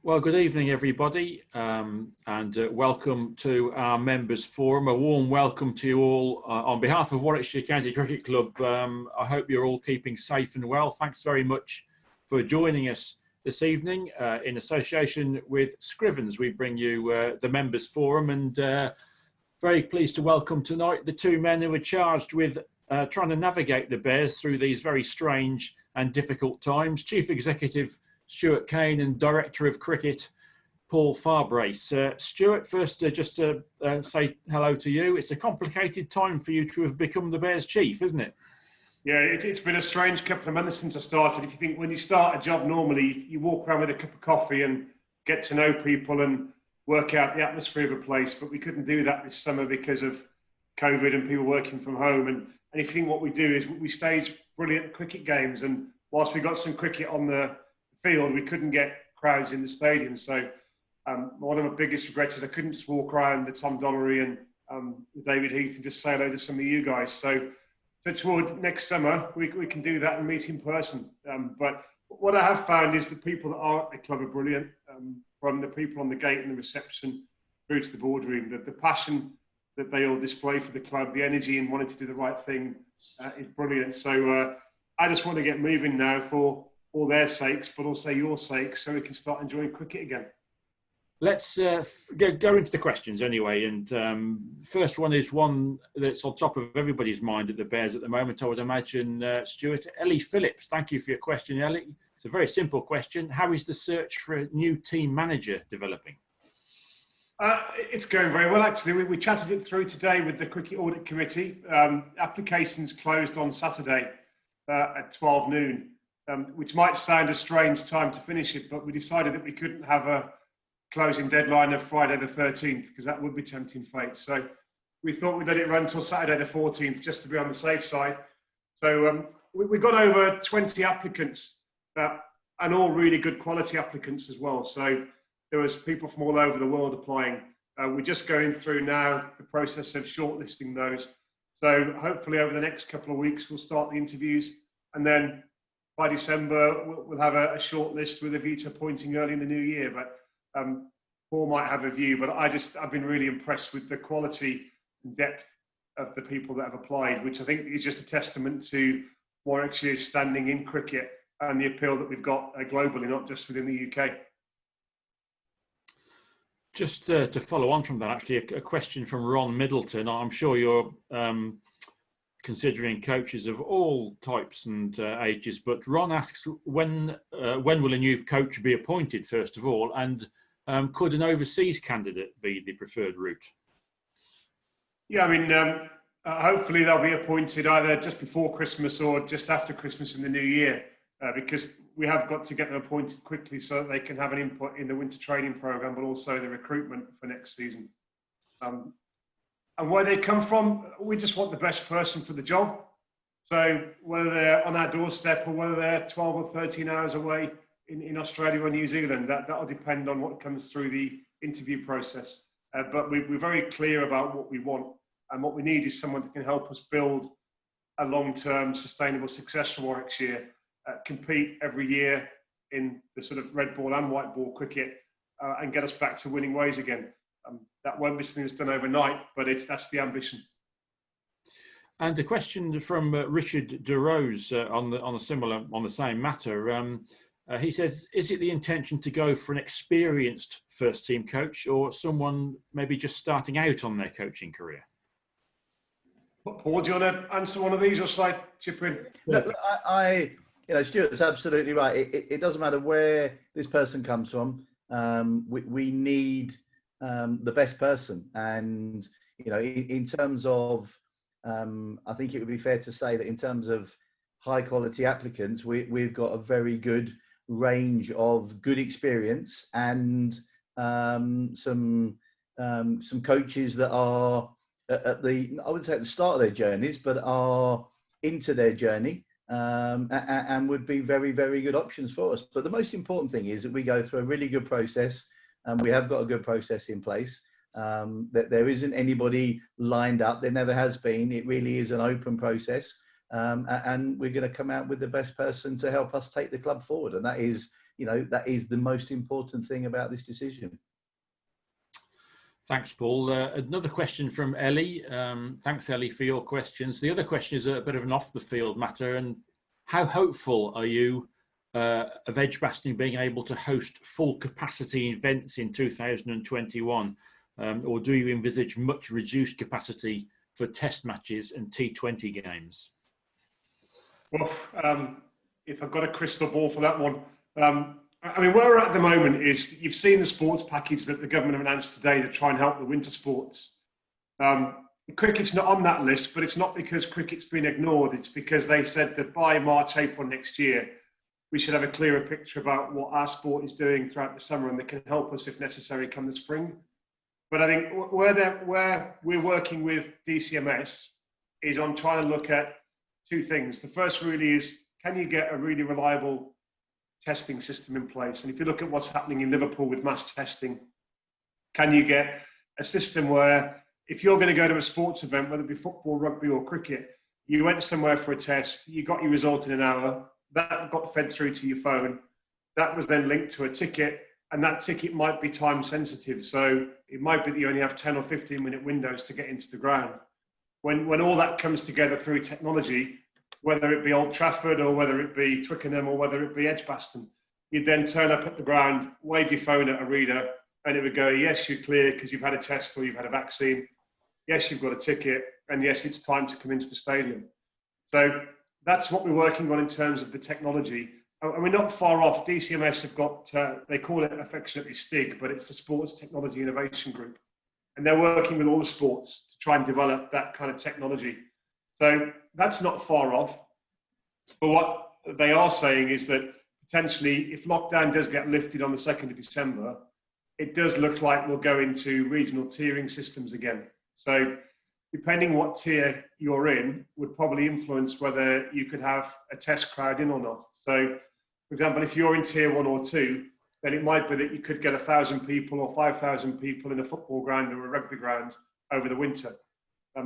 Well, good evening, everybody, and welcome to our members forum. A warm welcome to you all on behalf of Warwickshire County Cricket Club. I hope you're all keeping safe and well. Thanks very much for joining us this evening in association with Scrivens. We bring you the members forum, and very pleased to welcome tonight the two men who are charged with trying to navigate the Bears through these very strange and difficult times. Chief Executive Stuart Cain and Director of Cricket, Paul Farbrace. Stuart, first just to say hello to you. It's a complicated time for you to have become the Bears chief, isn't it? Yeah, it's been a strange couple of months since I started. If you think when you start a job normally, you walk around with a cup of coffee and get to know people and work out the atmosphere of a place, but we couldn't do that this summer because of COVID and people working from home. And if you think what we do is we stage brilliant cricket games, and whilst we got some cricket on the field, we couldn't get crowds in the stadium. So one of my biggest regrets is I couldn't just walk around the Tom Dollery and David Heath and just say hello to some of you guys. So toward next summer, we can do that and meet in person. But what I have found is the people that are at the club are brilliant, from the people on the gate and the reception through to the boardroom. The passion that they all display for the club, the energy and wanting to do the right thing is brilliant. So I just want to get moving now for all their sakes, but also your sake, so we can start enjoying cricket again. Let's go into the questions anyway. And first one is one that's on top of everybody's mind at the Bears at the moment, I would imagine, Stuart. Ellie Phillips, thank you for your question, Ellie. It's a very simple question. How is the search for a new team manager developing? It's going very well, actually. We chatted it through today with the Cricket Audit Committee. Applications closed on Saturday at 12 noon. Which might sound a strange time to finish it, but we decided that we couldn't have a closing deadline of Friday the 13th because that would be tempting fate. So we thought we'd let it run until Saturday the 14th just to be on the safe side. So we got over 20 applicants and all really good quality applicants as well. So there was people from all over the world applying. We're just going through now the process of shortlisting those. So hopefully over the next couple of weeks, we'll start the interviews, and then by December, we'll have a short list with a view to appointing early in the new year. But Paul might have a view, but I've been really impressed with the quality and depth of the people that have applied, which I think is just a testament to Warwickshire's standing in cricket and the appeal that we've got globally, not just within the UK. Just to follow on from that, actually, a question from Ron Middleton. I'm sure you're considering coaches of all types and ages, but Ron asks, when will a new coach be appointed, first of all, and could an overseas candidate be the preferred route? Yeah, I mean, hopefully they'll be appointed either just before Christmas or just after Christmas in the new year, because we have got to get them appointed quickly so that they can have an input in the winter training programme, but also the recruitment for next season. And where they come from, we just want the best person for the job. So whether they're on our doorstep or whether they're 12 or 13 hours away in Australia or New Zealand, that'll depend on what comes through the interview process. But we're very clear about what we want, and what we need is someone that can help us build a long-term sustainable success for Warwickshire, compete every year in the sort of red ball and white ball cricket, and get us back to winning ways again. That won't be something that's done overnight, but that's the ambition. And a question from Richard DeRose on the same matter. He says, is it the intention to go for an experienced first team coach or someone maybe just starting out on their coaching career? Paul, do you want to answer one of these, or shall I chip in? Look, Stuart's absolutely right. It doesn't matter where this person comes from. We need the best person, and in terms of, I think it would be fair to say that in terms of high quality applicants, we've got a very good range of good experience and some coaches that are at the, I wouldn't say at the start of their journeys, but are into their journey, and would be very, very good options for us. But the most important thing is that we go through a really good process, and we have got a good process in place. That there isn't anybody lined up. There never has been. It really is an open process, and we're going to come out with the best person to help us take the club forward. And that is that is the most important thing about this decision. Thanks, Paul. Another question from Ellie. Thanks, Ellie, for your questions. The other question is a bit of an off-the-field matter. And how hopeful are you of Edgebaston being able to host full-capacity events in 2021? Or do you envisage much reduced capacity for test matches and T20 games? Well, if I've got a crystal ball for that one, I mean, where we're at the moment is you've seen the sports package that the government have announced today to try and help the winter sports. Cricket's not on that list, but it's not because cricket's been ignored. It's because they said that by March, April next year, we should have a clearer picture about what our sport is doing throughout the summer, and they can help us if necessary come the spring. But I think where we're working with DCMS is on trying to look at two things. The first really is, can you get a really reliable testing system in place? And if you look at what's happening in Liverpool with mass testing, can you get a system where if you're going to go to a sports event, whether it be football, rugby or cricket, you went somewhere for a test, you got your result in an hour, that got fed through to your phone, that was then linked to a ticket, and that ticket might be time sensitive. So it might be that you only have 10 or 15 minute windows to get into the ground. When all that comes together through technology, whether it be Old Trafford or whether it be Twickenham or whether it be Edgbaston, you'd then turn up at the ground, wave your phone at a reader, and it would go, yes, you're clear because you've had a test or you've had a vaccine. Yes, you've got a ticket, and yes, it's time to come into the stadium. So that's what we're working on in terms of the technology. And we're not far off. DCMS have got, they call it affectionately STIG, but it's the Sports Technology Innovation Group. And they're working with all the sports to try and develop that kind of technology. So that's not far off. But what they are saying is that potentially if lockdown does get lifted on the 2nd of December, it does look like we'll go into regional tiering systems again. So depending what tier you're in would probably influence whether you could have a test crowd in or not. So for example, if you're in tier 1 or 2, then it might be that you could get 1,000 people or 5,000 people in a football ground or a rugby ground over the winter.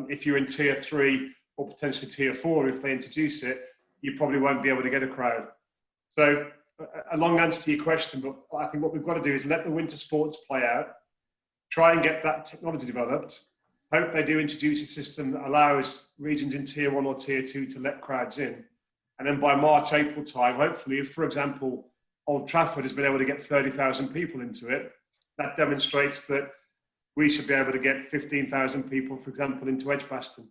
If you're in tier 3 or potentially tier 4, if they introduce it, you probably won't be able to get a crowd. So a long answer to your question, but I think what we've got to do is let the winter sports play out, try and get that technology developed, hope they do introduce a system that allows regions in tier 1 or tier 2 to let crowds in. And then by March, April time, hopefully, if, for example, Old Trafford has been able to get 30,000 people into it, that demonstrates that we should be able to get 15,000 people, for example, into Edgebaston.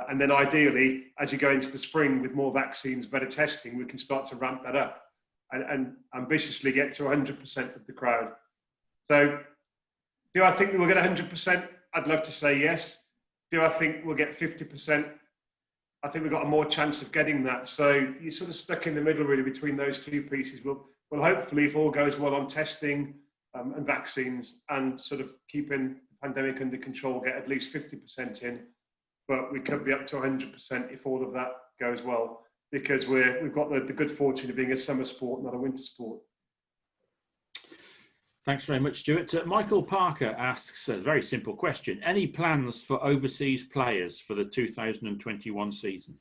And then ideally, as you go into the spring with more vaccines, better testing, we can start to ramp that up and ambitiously get to 100% of the crowd. So do I think that we'll get 100%? I'd love to say yes. Do I think we'll get 50%? I think we've got a more chance of getting that. So you're sort of stuck in the middle really between those two pieces. We'll hopefully, if all goes well on testing and vaccines and sort of keeping the pandemic under control, get at least 50% in. But we could be up to 100% if all of that goes well, because we've got the good fortune of being a summer sport, not a winter sport. Thanks very much, Stuart. Michael Parker asks a very simple question. Any plans for overseas players for the 2021 season?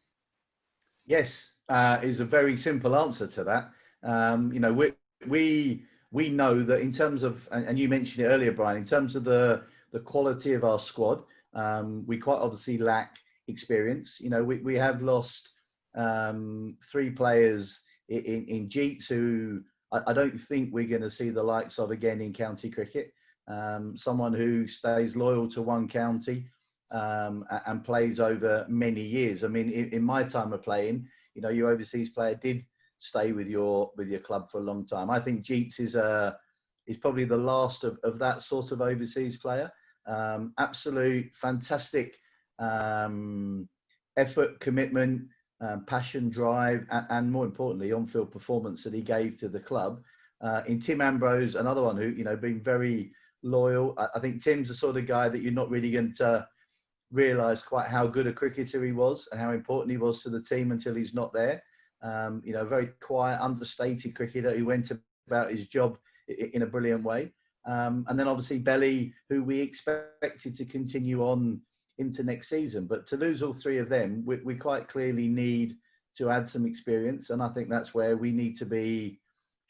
Yes, is a very simple answer to that. We know that in terms of, and you mentioned it earlier, Brian, in terms of the quality of our squad, we quite obviously lack experience. We have lost 3 players in Jeets who I don't think we're going to see the likes of again in county cricket. Someone who stays loyal to one county and plays over many years. I mean, in my time of playing, your overseas player did stay with your club for a long time. I think Jeets is probably the last of that sort of overseas player. Absolute fantastic effort, commitment, passion, drive, and more importantly, on-field performance that he gave to the club. In Tim Ambrose, another one who, been very loyal. I think Tim's the sort of guy that you're not really going to realise quite how good a cricketer he was and how important he was to the team until he's not there. Very quiet, understated cricketer who went about his job in a brilliant way. And then obviously Belly, who we expected to continue on into next season. But to lose all 3 of them, we quite clearly need to add some experience. And I think that's where we need to be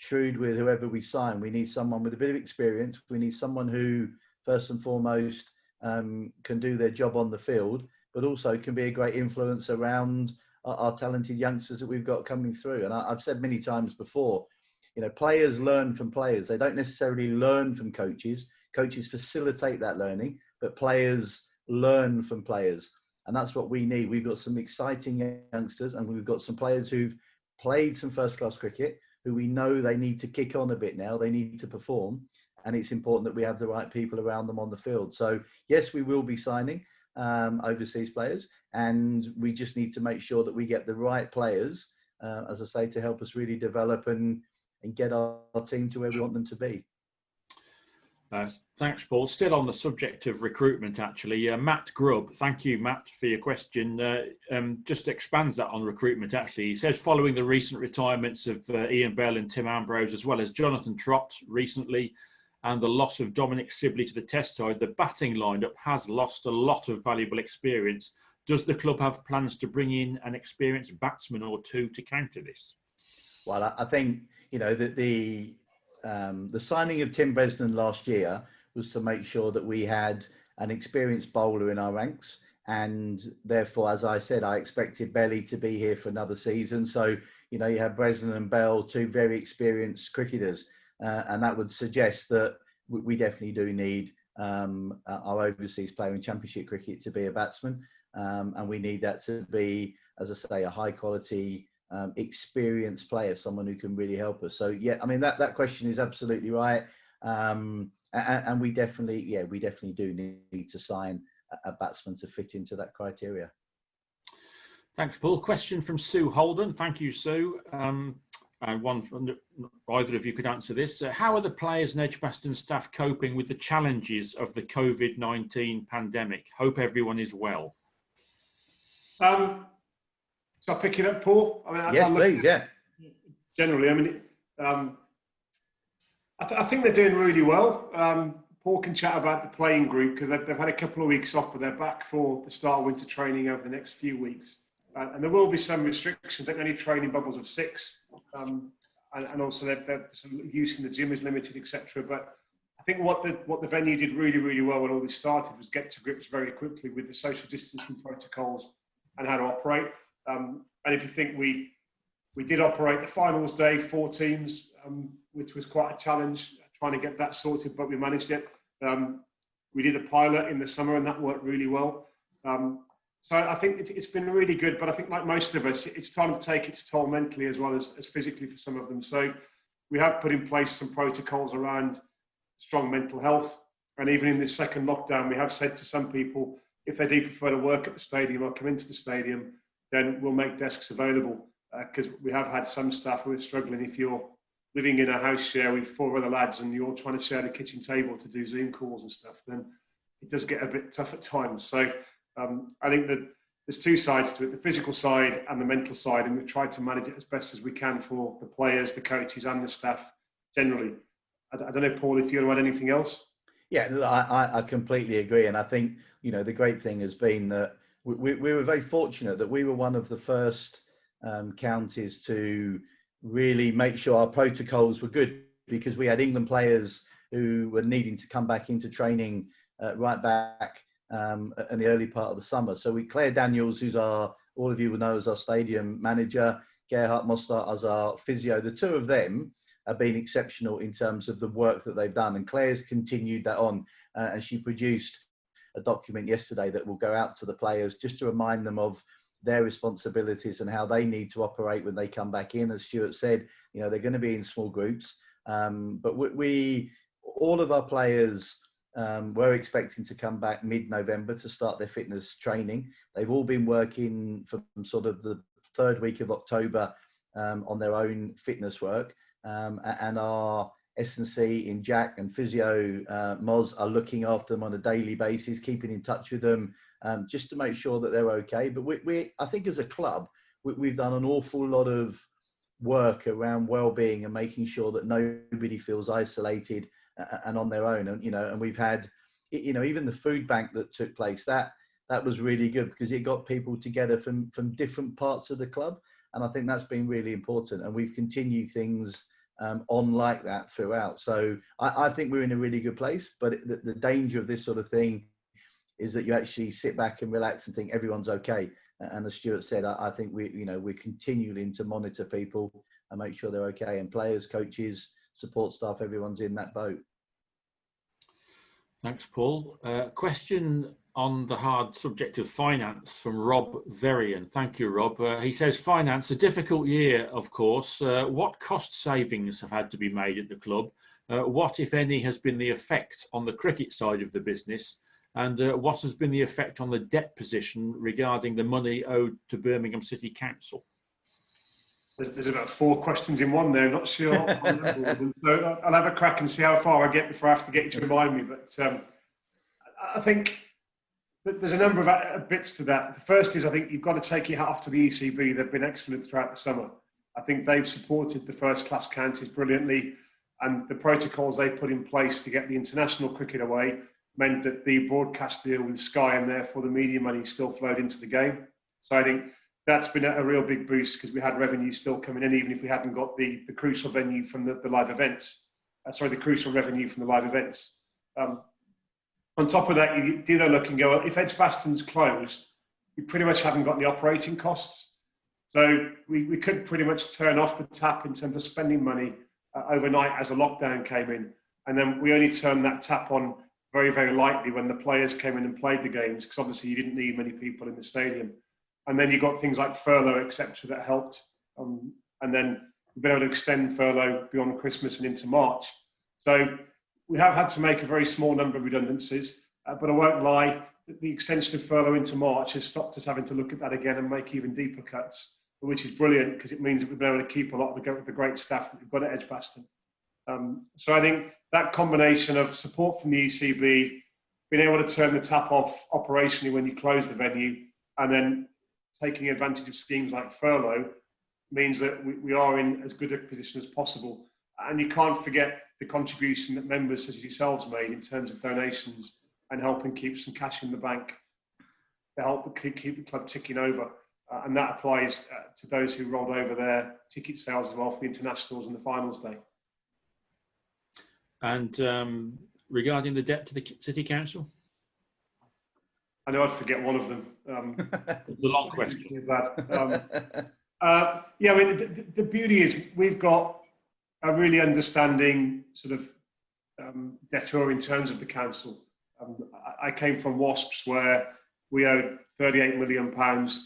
shrewd with whoever we sign. We need someone with a bit of experience. We need someone who, first and foremost, can do their job on the field, but also can be a great influence around our talented youngsters that we've got coming through. And I've said many times before, you know, players learn from players. They don't necessarily learn from coaches. Coaches facilitate that learning, but players learn from players. And that's what we need. We've got some exciting youngsters, and we've got some players who've played some first-class cricket, who we know they need to kick on a bit now. They need to perform. And it's important that we have the right people around them on the field. So, yes, we will be signing overseas players. And we just need to make sure that we get the right players, as I say, to help us really develop and get our team to where we want them to be. Thanks, Paul. Still on the subject of recruitment, actually, Matt Grubb, thank you, Matt, for your question. Just expands that on recruitment, actually. He says, following the recent retirements of Ian Bell and Tim Ambrose, as well as Jonathan Trott recently, and the loss of Dominic Sibley to the Test side, the batting lineup has lost a lot of valuable experience. Does the club have plans to bring in an experienced batsman or two to counter this? Well, I think, you know, that the signing of Tim Bresnan last year was to make sure that we had an experienced bowler in our ranks. And therefore, as I said, I expected Belly to be here for another season. So, you know, you have Bresnan and Bell, two very experienced cricketers. And that would suggest that we definitely do need our overseas player in Championship cricket to be a batsman. And we need that to be, as I say, a high quality, experienced player, someone who can really help us. So, yeah, I mean, that question is absolutely right. And we definitely do need to sign a batsman to fit into that criteria. Thanks, Paul. Question from Sue Holden. Thank you, Sue. And one from either of you could answer this. How are the players and Edgbaston staff coping with the challenges of the COVID-19 pandemic? Hope everyone is well. So I'll pick it up, Paul. I mean, yes, please. Yeah. Generally, I mean, I think they're doing really well. Paul can chat about the playing group because they've had a couple of weeks off, but they're back for the start of winter training over the next few weeks. And there will be some restrictions. They're only training bubbles of 6, and also their use in the gym is limited, etc. But I think what the venue did really, really well when all this started was get to grips very quickly with the social distancing protocols and how to operate. And if you think we did operate the finals day, 4 teams, which was quite a challenge trying to get that sorted, but we managed it. We did a pilot in the summer and that worked really well. So I think it's been really good, but I think like most of us, it's time to take its toll mentally as well as physically for some of them. So we have put in place some protocols around strong mental health. And even in this second lockdown, we have said to some people, if they do prefer to work at the stadium or come into the stadium, then we'll make desks available. Because we have had some staff who are struggling. If you're living in a house share with 4 other lads and you're trying to share the kitchen table to do Zoom calls and stuff, then it does get a bit tough at times. So I think that there's 2 sides to it, the physical side and the mental side, and we've tried to manage it as best as we can for the players, the coaches and the staff generally. I don't know, Paul, if you want to add anything else? Yeah, I completely agree. And I think, you know, the great thing has been that we were very fortunate that we were one of the first counties to really make sure our protocols were good, because we had England players who were needing to come back into training right back in the early part of the summer. So Claire Daniels, who's all of you will know as our stadium manager, Gerhard Mostert as our physio, the 2 of them have been exceptional in terms of the work that they've done. And Claire's continued that on, and she produced a document yesterday that will go out to the players just to remind them of their responsibilities and how they need to operate when they come back in. As Stuart said, you know, they're going to be in small groups, but all of our players were expecting to come back mid-November to start their fitness training. They've all been working from sort of the 3rd week of October on their own fitness work, and our S&C in Jack and physio Moz are looking after them on a daily basis, keeping in touch with them just to make sure that they're okay. But I think as a club, we've done an awful lot of work around well-being and making sure that nobody feels isolated and on their own. And, you know, and we've had, you know, even the food bank that took place, that was really good because it got people together from different parts of the club. And I think that's been really important. And we've continued things on like that throughout. So I think we're in a really good place, but the danger of this sort of thing is that you actually sit back and relax and think everyone's okay. And as Stuart said, I think we're continuing to monitor people and make sure they're okay. And players, coaches, support staff, everyone's in that boat. Thanks, Paul. Question on the hard subject of finance from Rob Verian. Thank you, Rob. He says, finance, a difficult year, of course. What cost savings have had to be made at the club? What, if any, has been the effect on the cricket side of the business? And what has been the effect on the debt position regarding the money owed to Birmingham City Council? There's about 4 questions in one there. Not sure. So I'll have a crack and see how far I get before I have to get you to remind me. But I think there's a number of bits to that. The first is I think you've got to take your hat off to the ECB. They've been excellent throughout the summer. I think they've supported the first-class counties brilliantly, and the protocols they put in place to get the international cricket away meant that the broadcast deal with Sky and therefore the media money still flowed into the game. So I think that's been a real big boost because we had revenue still coming in, even if we hadn't got the crucial venue from the live events. The crucial revenue from the live events. On top of that, you do look and go, well, if Edgebaston's closed, you pretty much haven't got the operating costs. So we could pretty much turn off the tap in terms of spending money overnight as the lockdown came in. And then we only turned that tap on very, very lightly when the players came in and played the games, because obviously you didn't need many people in the stadium. And then you got things like furlough, etc., that helped. And then we've been able to extend furlough beyond Christmas and into March. So we have had to make a very small number of redundancies, but I won't lie, the extension of furlough into March has stopped us having to look at that again and make even deeper cuts, which is brilliant because it means that we've been able to keep a lot of the great staff that we've got at Edgbaston. So I think that combination of support from the ECB, being able to turn the tap off operationally when you close the venue, and then taking advantage of schemes like furlough means that we are in as good a position as possible. And you can't forget the contribution that members such as yourselves made in terms of donations and helping keep some cash in the bank to help keep the club ticking over. And that applies to those who rolled over their ticket sales as well for the internationals and the finals day. And regarding the debt to the City Council? I know I'd forget one of them. It's a long question. Yeah, I mean, the beauty is we've got a really understanding sort of debtor in terms of the council. I came from Wasps where we owed £38 million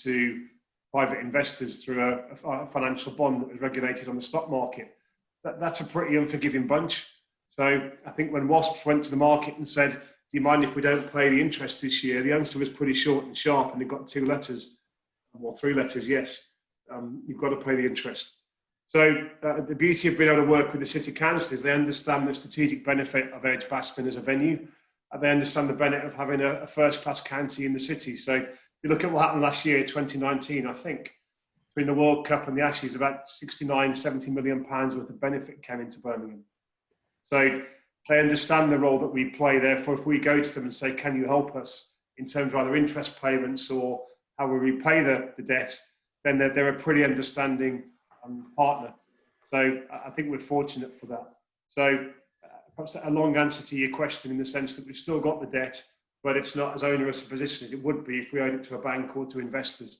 to private investors through a financial bond that was regulated on the stock market. That's a pretty unforgiving bunch. So I think when Wasps went to the market and said, do you mind if we don't pay the interest this year? The answer was pretty short and sharp, and they got 2 letters, or 3 letters, yes. You've got to pay the interest. So the beauty of being able to work with the City Council is they understand the strategic benefit of Edgbaston as a venue. They understand the benefit of having a first-class county in the city. So if you look at what happened last year, 2019, I think, between the World Cup and the Ashes, about 69, 70 million pounds worth of benefit came into Birmingham. So they understand the role that we play. Therefore, if we go to them and say, can you help us in terms of either interest payments or how we repay the debt, then they're a pretty understanding partner. So I think we're fortunate for that. So perhaps a long answer to your question in the sense that we've still got the debt, but it's not as onerous a position as it would be if we owed it to a bank or to investors.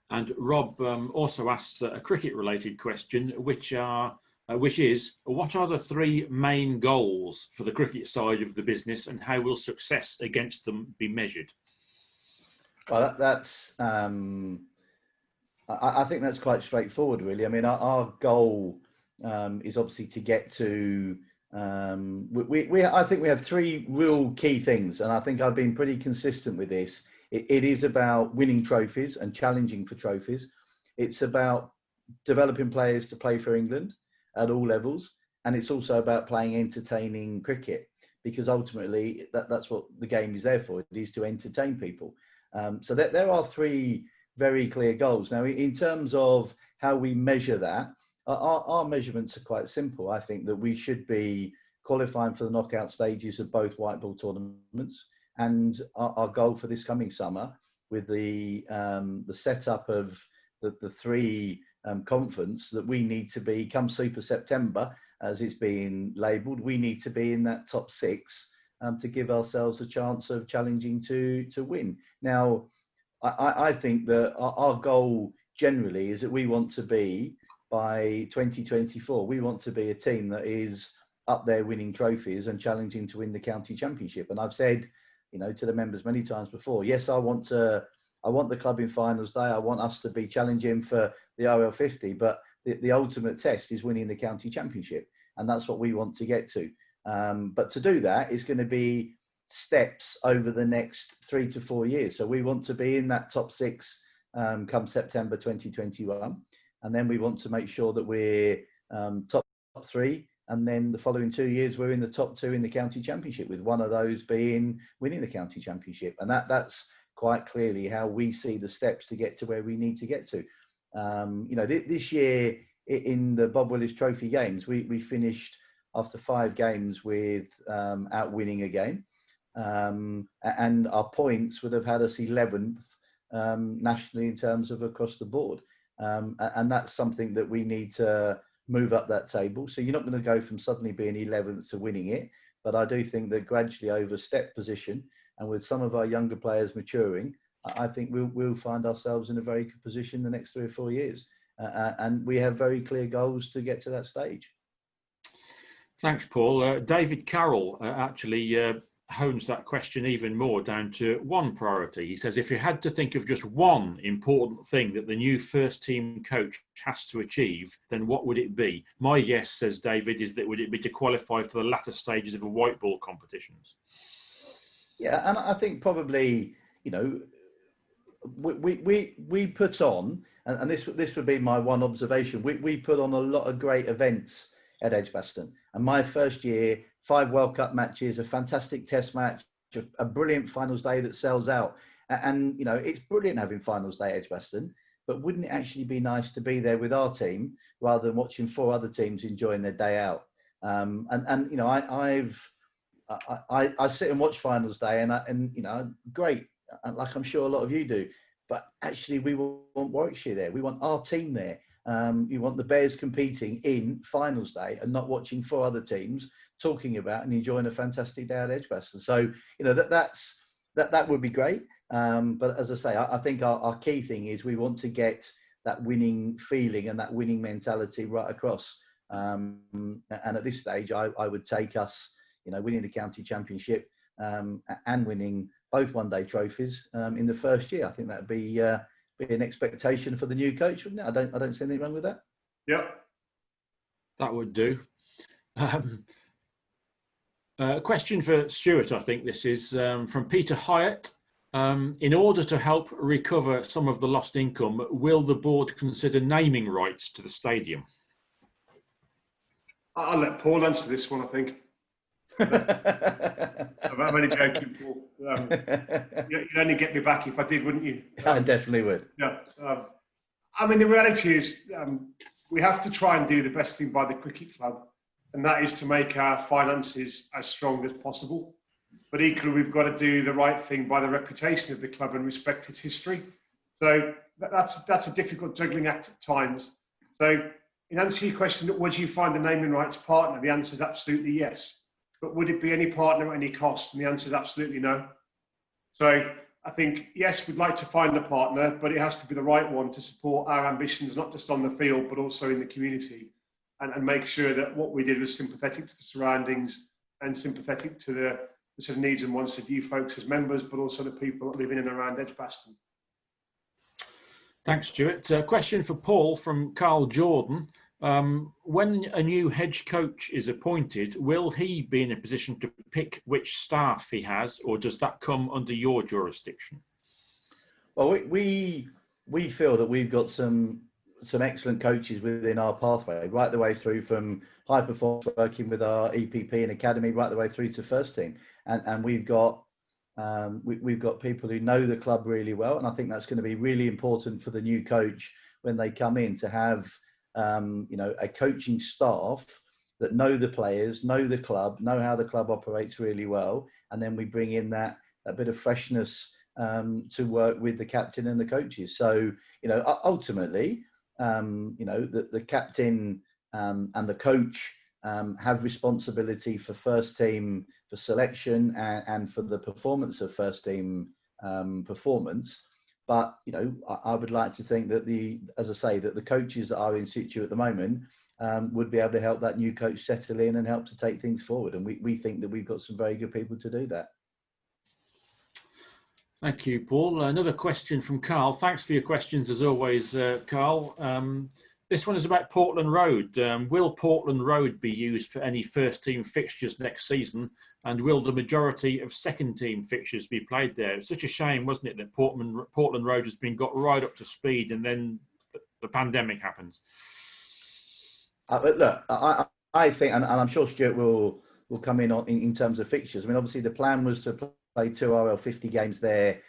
And Rob also asks a cricket-related question, which is, what are the 3 main goals for the cricket side of the business, and how will success against them be measured? Well, I think that's quite straightforward, really. I mean, our goal is obviously to get to. I think we have 3 real key things, and I think I've been pretty consistent with this. It is about winning trophies and challenging for trophies. It's about developing players to play for England at all levels, and it's also about playing entertaining cricket, because ultimately that's what the game is there for. It is to entertain people. So there are 3 very clear goals. Now, in terms of how we measure that, our measurements are quite simple. I think that we should be qualifying for the knockout stages of both white ball tournaments, and our goal for this coming summer with the setup of the 3 conference that we need to be, come Super September, as it's being labelled, we need to be in that top 6 to give ourselves a chance of challenging to win. Now, I think that our goal generally is that we want to be, by 2024, we want to be a team that is up there winning trophies and challenging to win the county championship. And I've said, to the members many times before, yes, I want the club in finals day. I want us to be challenging for the RL50, but the ultimate test is winning the county championship. And that's what we want to get to. But to do that, it's going to be steps over the next 3 to 4 years. So we want to be in that top 6 come September 2021. And then we want to make sure that we're top 3. And then the following 2 years, we're in the top 2 in the county championship, with one of those being winning the county championship. And that's quite clearly how we see the steps to get to where we need to get to. This year in the Bob Willis Trophy games, we finished after 5 games with out winning a game. And our points would have had us 11th nationally in terms of across the board. And that's something that we need to move up that table. So you're not going to go from suddenly being 11th to winning it. But I do think that gradually over step position, and with some of our younger players maturing, I think we'll find ourselves in a very good position the next 3 or 4 years. And we have very clear goals to get to that stage. Thanks, Paul. David Carroll actually hones that question even more down to one priority. He says, if you had to think of just one important thing that the new first team coach has to achieve, then what would it be? My guess, says David, is that would it be to qualify for the latter stages of the white ball competitions? Yeah, and I think probably, we put on, and this would be my one observation, we put on a lot of great events at Edgbaston. And my first year, 5 World Cup matches, a fantastic test match, a brilliant finals day that sells out. And, it's brilliant having finals day at Edgbaston, but wouldn't it actually be nice to be there with our team rather than watching 4 other teams enjoying their day out? I sit and watch finals day and great, like I'm sure a lot of you do, but actually we want Warwickshire there. We want our team there. You want the Bears competing in finals day and not watching 4 other teams talking about and enjoying a fantastic day at Edgeboston. So, that would be great. But as I say, I think our key thing is we want to get that winning feeling and that winning mentality right across. And at this stage, I would take us, winning the county championship and winning both one-day trophies in the first year. I think that would be an expectation for the new coach, wouldn't it? I don't see anything wrong with that. Yep. That would do. A question for Stuart, I think this is from Peter Hyatt. In order to help recover some of the lost income, will the board consider naming rights to the stadium? I'll let Paul answer this one, I think. I'm only joking, Paul. You'd only get me back if I did, wouldn't you? I definitely would. Yeah. The reality is we have to try and do the best thing by the cricket club, and that is to make our finances as strong as possible. But equally, we've got to do the right thing by the reputation of the club and respect its history. So that's a difficult juggling act at times. So in answer to your question, would you find the naming rights partner? The answer is absolutely yes. But would it be any partner at any cost? And the answer is absolutely no. So I think, yes, we'd like to find a partner, but it has to be the right one to support our ambitions, not just on the field, but also in the community, and make sure that what we did was sympathetic to the surroundings and sympathetic to the sort of needs and wants of you folks as members, but also the people that live in and around Edgbaston. Thanks, Stuart. A question for Paul from Carl Jordan. When a new head coach is appointed, will he be in a position to pick which staff he has, or does that come under your jurisdiction? Well, we feel that we've got some excellent coaches within our pathway, right the way through from high performance, working with our EPP and academy, right the way through to first team, and we've got people who know the club really well, and I think that's going to be really important for the new coach when they come in to have a coaching staff that know the players, know the club, know how the club operates really well, and then we bring in that bit of freshness to work with the captain and the coaches. So ultimately, the captain and the coach have responsibility for first team, for selection and for the performance of first team performance. But I would like to think that that the coaches that are in situ at the moment would be able to help that new coach settle in and help to take things forward. And we think that we've got some very good people to do that. Thank you, Paul. Another question from Carl. Thanks for your questions as always, Carl. This one is about Portland Road. Will Portland Road be used for any first team fixtures next season? And will the majority of second team fixtures be played there? It's such a shame, wasn't it, that Portland Road has been got right up to speed and then the pandemic happens. Look, I think, and I'm sure Stuart will come in terms of fixtures. I mean, obviously the plan was to play 2 RL50 games there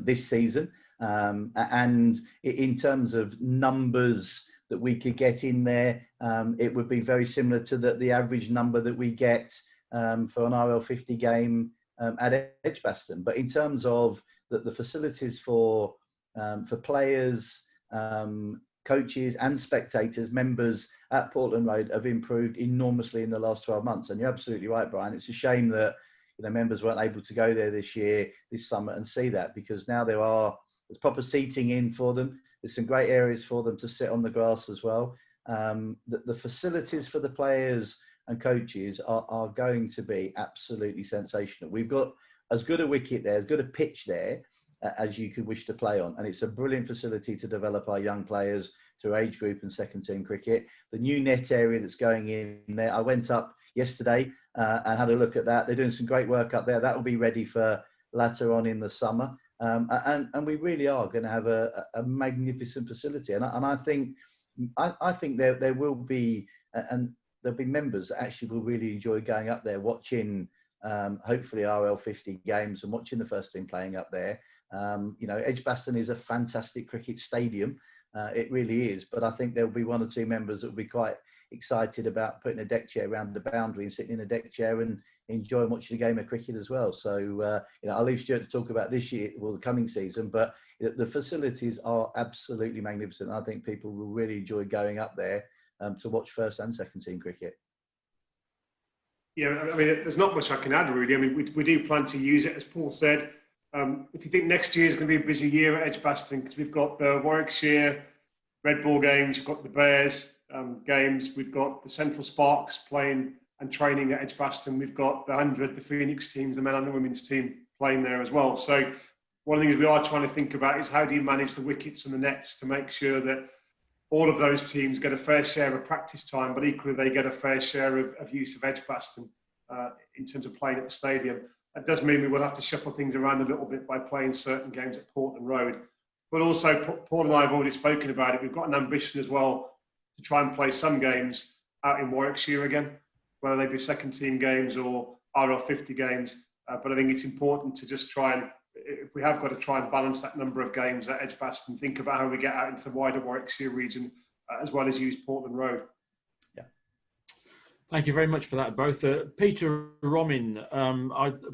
this season. And in terms of numbers that we could get in there, it would be very similar to the average number that we get for an RL50 game at Edgebaston. But in terms of the facilities for players, coaches and spectators, members at Portland Road have improved enormously in the last 12 months. And you're absolutely right, Brian. It's a shame that members weren't able to go there this summer and see that, because now there's proper seating in for them. There's some great areas for them to sit on the grass as well. The facilities for the players and coaches are going to be absolutely sensational. We've got as good a wicket there, as good a pitch there as you could wish to play on. And it's a brilliant facility to develop our young players through age group and second team cricket. The new net area that's going in there, I went up yesterday and had a look at that. They're doing some great work up there. That will be ready for later on in the summer. And we really are going to have a magnificent facility. And I think there will be, and there'll be members that actually will really enjoy going up there, watching hopefully RL50 games and watching the first team playing up there. Edgbaston is a fantastic cricket stadium. It really is. But I think there'll be 1 or 2 members that will be quite excited about putting a deck chair around the boundary and sitting in a deck chair and enjoying watching a game of cricket as well. So, I'll leave Stuart to talk about this year, the coming season, but the facilities are absolutely magnificent. I think people will really enjoy going up there to watch first and second team cricket. Yeah, I mean, there's not much I can add really. I mean, we do plan to use it, as Paul said. If you think next year is going to be a busy year at Edgebaston, because we've got the Warwickshire Red Ball games, we've got the Bears games, we've got the Central Sparks playing and training at Edgebaston, we've got the 100, the Phoenix teams, the men and the women's team playing there as well. So one of the things we are trying to think about is how do you manage the wickets and the nets to make sure that all of those teams get a fair share of practice time, but equally they get a fair share of use of Edgebaston in terms of playing at the stadium. That does mean we will have to shuffle things around a little bit by playing certain games at Portland Road. But also, Paul and I have already spoken about it. We've got an ambition as well to try and play some games out in Warwickshire again, whether they be second team games or RL50 games. But I think it's important to just try and, if we have got to try and balance that number of games at Edgebaston, think about how we get out into the wider Warwickshire region, as well as use Portland Road. Thank you very much for that, both. Peter Romin,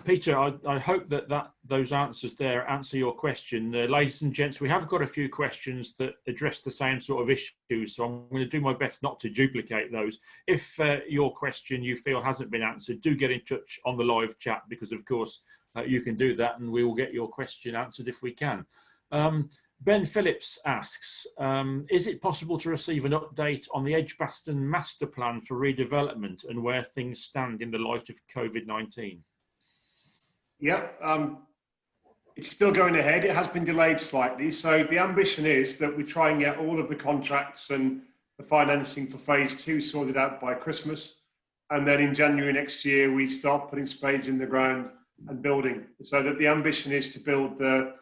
Peter, I hope that those answers there answer your question. Ladies and gents, we have got a few questions that address the same sort of issues, so I'm going to do my best not to duplicate those. If your question you feel hasn't been answered, do get in touch on the live chat, because of course you can do that and we will get your question answered if we can. Ben Phillips asks, is it possible to receive an update on the Edgebaston master plan for redevelopment and where things stand in the light of COVID-19? Yeah, it's still going ahead. It has been delayed slightly. So the ambition is that we try and get all of the contracts and the financing for phase 2 sorted out by Christmas. And then in January next year, we start putting spades in the ground and building. So that the ambition is to build the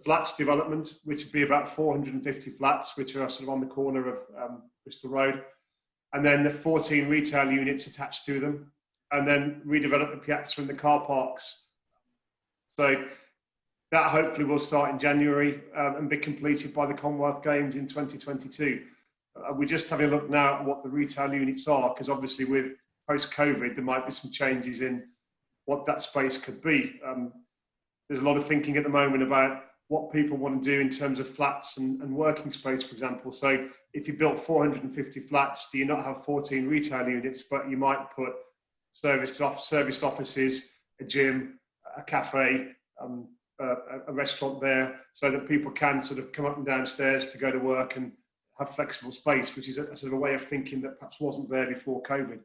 flats development, which would be about 450 flats, which are sort of on the corner of Bristol Road, and then the 14 retail units attached to them, and then redevelop the piazza and the car parks. So that hopefully will start in January and be completed by the Commonwealth Games in 2022. We're just having a look now at what the retail units are, because obviously with post-COVID, there might be some changes in what that space could be. There's a lot of thinking at the moment about what people want to do in terms of flats and working space, for example. So if you built 450 flats, do you not have 14 retail units, but you might put serviced offices, a gym, a cafe, a restaurant there, so that people can sort of come up and downstairs to go to work and have flexible space, which is a sort of a way of thinking that perhaps wasn't there before COVID.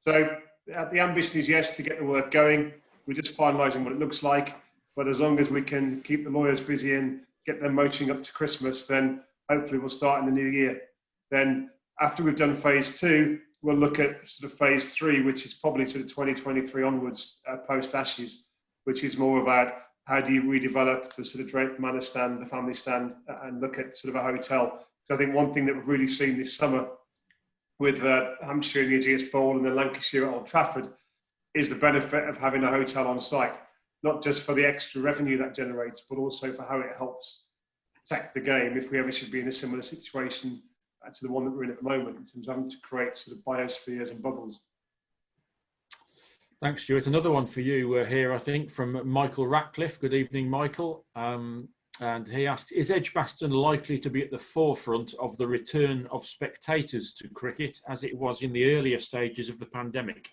So the ambition is, yes, to get the work going. We're just finalising what it looks like. But as long as we can keep the lawyers busy and get them motoring up to Christmas, then hopefully we'll start in the new year. Then after we've done phase 2, we'll look at sort of phase 3, which is probably sort of 2023 onwards, post-Ashes, which is more about how do you redevelop the sort of Drake Manor stand, the family stand, and look at sort of a hotel. So I think one thing that we've really seen this summer with Hampshire in the Ageas Bowl and the Lancashire at Old Trafford is the benefit of having a hotel on site, not just for the extra revenue that generates, but also for how it helps protect the game if we ever should be in a similar situation to the one that we're in at the moment, in terms of having to create sort of biospheres and bubbles. Thanks, Stuart. Another one for you here, I think, from Michael Ratcliffe. Good evening, Michael. And he asked, is Edgbaston likely to be at the forefront of the return of spectators to cricket as it was in the earlier stages of the pandemic?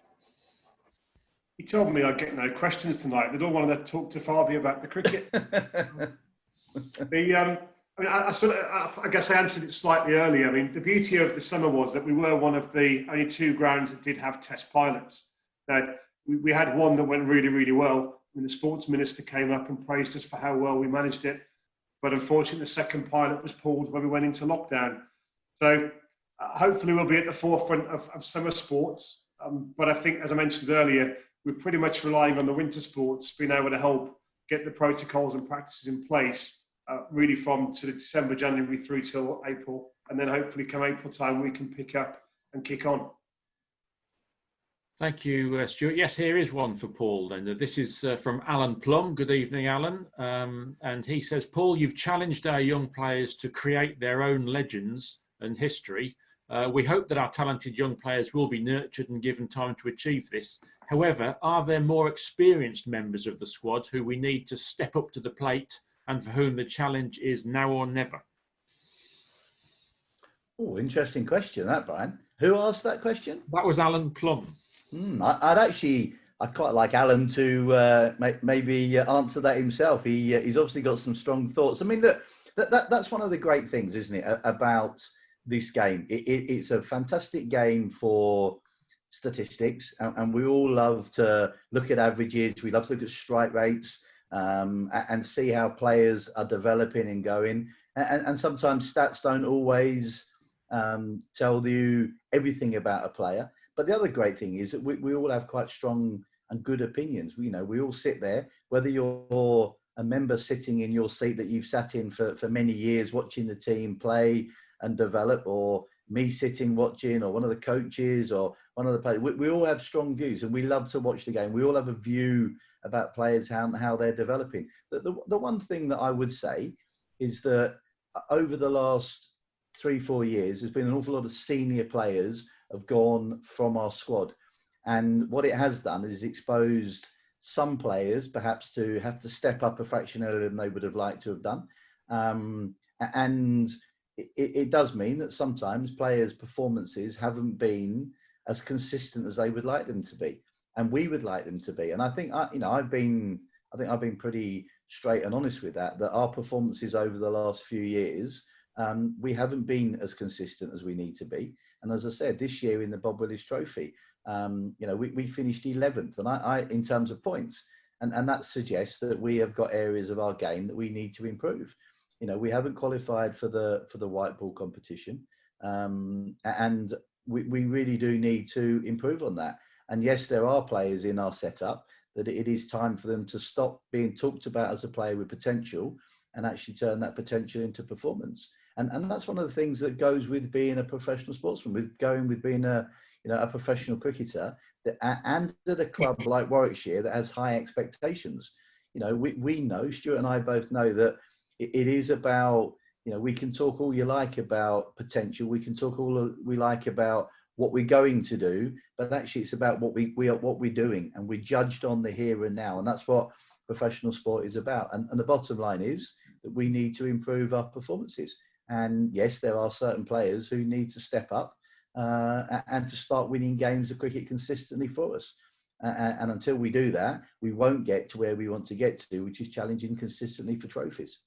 He told me I'd get no questions tonight. They don't want to talk to Farby about the cricket. I guess I answered it slightly earlier. I mean, the beauty of the summer was that we were one of the only 2 grounds that did have test pilots. Now, we had one that went really, really well. I mean, the sports minister came up and praised us for how well we managed it. But unfortunately, the second pilot was pulled when we went into lockdown. So hopefully we'll be at the forefront of summer sports. But I think, as I mentioned earlier, we're pretty much relying on the winter sports being able to help get the protocols and practices in place, really from sort of December, January through till April. And then hopefully come April time, we can pick up and kick on. Thank you, Stuart. Yes, here is one for Paul then. This is from Alan Plum. Good evening, Alan. And he says, Paul, you've challenged our young players to create their own legends and history. We hope that our talented young players will be nurtured and given time to achieve this. However, are there more experienced members of the squad who we need to step up to the plate and for whom the challenge is now or never? Oh, interesting question, that, Brian. Who asked that question? That was Alan Plum. I'd quite like Alan to maybe answer that himself. He's obviously got some strong thoughts. I mean, look, that's one of the great things, isn't it, about this game? It's a fantastic game for statistics, and we all love to look at averages. We love to look at strike rates and see how players are developing and going. And sometimes stats don't always tell you everything about a player. But the other great thing is that we all have quite strong and good opinions. We all sit there, whether you're a member sitting in your seat that you've sat in for many years, watching the team play and develop, or me sitting watching, or one of the coaches, or one of the players. We all have strong views, and we love to watch the game. We all have a view about players, how they're developing. The one thing that I would say is that over the last 3-4 years, there's been an awful lot of senior players have gone from our squad, and what it has done is exposed some players perhaps to have to step up a fraction earlier than they would have liked to have done, and it does mean that sometimes players' performances haven't been as consistent as they would like them to be, and we would like them to be. And I think I've been pretty straight and honest with that our performances over the last few years, we haven't been as consistent as we need to be. And as I said, this year in the Bob Willis Trophy, we finished 11th, and I in terms of points, and that suggests that we have got areas of our game that we need to improve. We haven't qualified for the white ball competition, and we really do need to improve on that. And yes, there are players in our setup that it is time for them to stop being talked about as a player with potential and actually turn that potential into performance. And that's one of the things that goes with being a professional sportsman, with being a professional cricketer, and at a club like Warwickshire that has high expectations. We know, Stuart and I both know, that it is about, we can talk all you like about potential, we can talk all we like about what we're going to do, but actually it's about what we're doing, and we're judged on the here and now, and that's what professional sport is about. And the bottom line is that we need to improve our performances. And yes, there are certain players who need to step up and to start winning games of cricket consistently for us. And until we do that, we won't get to where we want to get to, which is challenging consistently for trophies.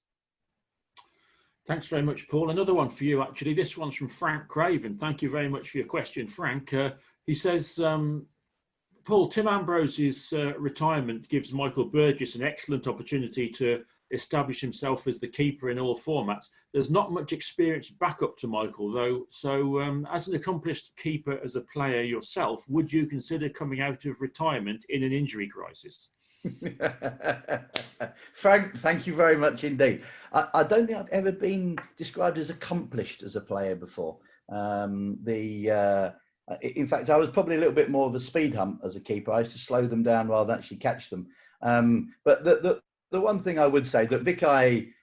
Thanks very much, Paul. Another one for you, actually. This one's from Frank Craven. Thank you very much for your question, Frank. He says, Paul, Tim Ambrose's retirement gives Michael Burgess an excellent opportunity to establish himself as the keeper in all formats. There's not much experience back up to Michael, though. So as an accomplished keeper as a player yourself, would you consider coming out of retirement in an injury crisis? Frank, thank you very much indeed. I don't think I've ever been described as accomplished as a player before. In fact, I was probably a little bit more of a speed hump as a keeper. I used to slow them down rather than actually catch them. But the one thing I would say that Vicky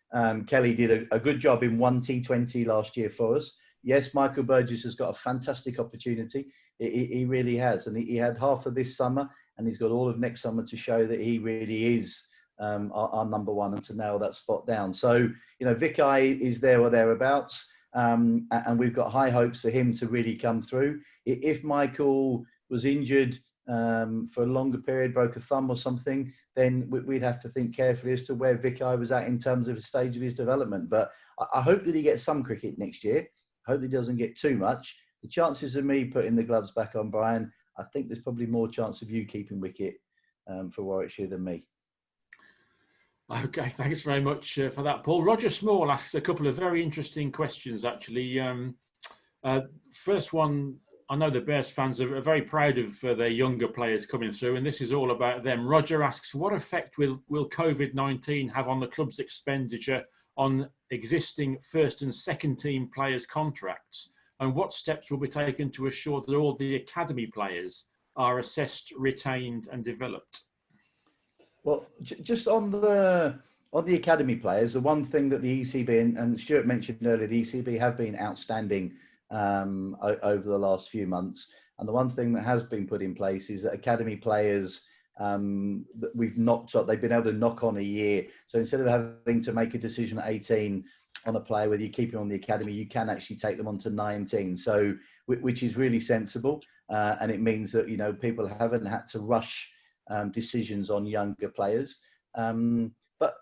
Kelly did a good job in one T20 last year for us. Yes, Michael Burgess has got a fantastic opportunity. He really has. And he had half of this summer, and he's got all of next summer to show that he really is our number one and to nail that spot down. So, Vicky is there or thereabouts. And we've got high hopes for him to really come through. If Michael was injured for a longer period, broke a thumb or something, then we'd have to think carefully as to where Vicky was at in terms of the stage of his development. But I hope that he gets some cricket next year. I hope he doesn't get too much. The chances of me putting the gloves back on, Brian, I think there's probably more chance of you keeping wicket for Warwickshire than me. Okay, thanks very much for that, Paul. Roger Small asks a couple of very interesting questions, actually. First one, I know the Bears fans are very proud of their younger players coming through, and this is all about them. Roger asks, what effect will COVID-19 have on the club's expenditure on existing first and second team players' contracts? And what steps will be taken to assure that all the academy players are assessed, retained and developed? Well, just on the academy players, the one thing that the ECB, and Stuart mentioned earlier, the ECB have been outstanding over the last few months. And the one thing that has been put in place is that academy players that we've knocked up, they've been able to knock on a year. So instead of having to make a decision at 18 on a player, whether you keep him on the academy, you can actually take them on to 19. So, which is really sensible. And it means that, people haven't had to rush decisions on younger players. But,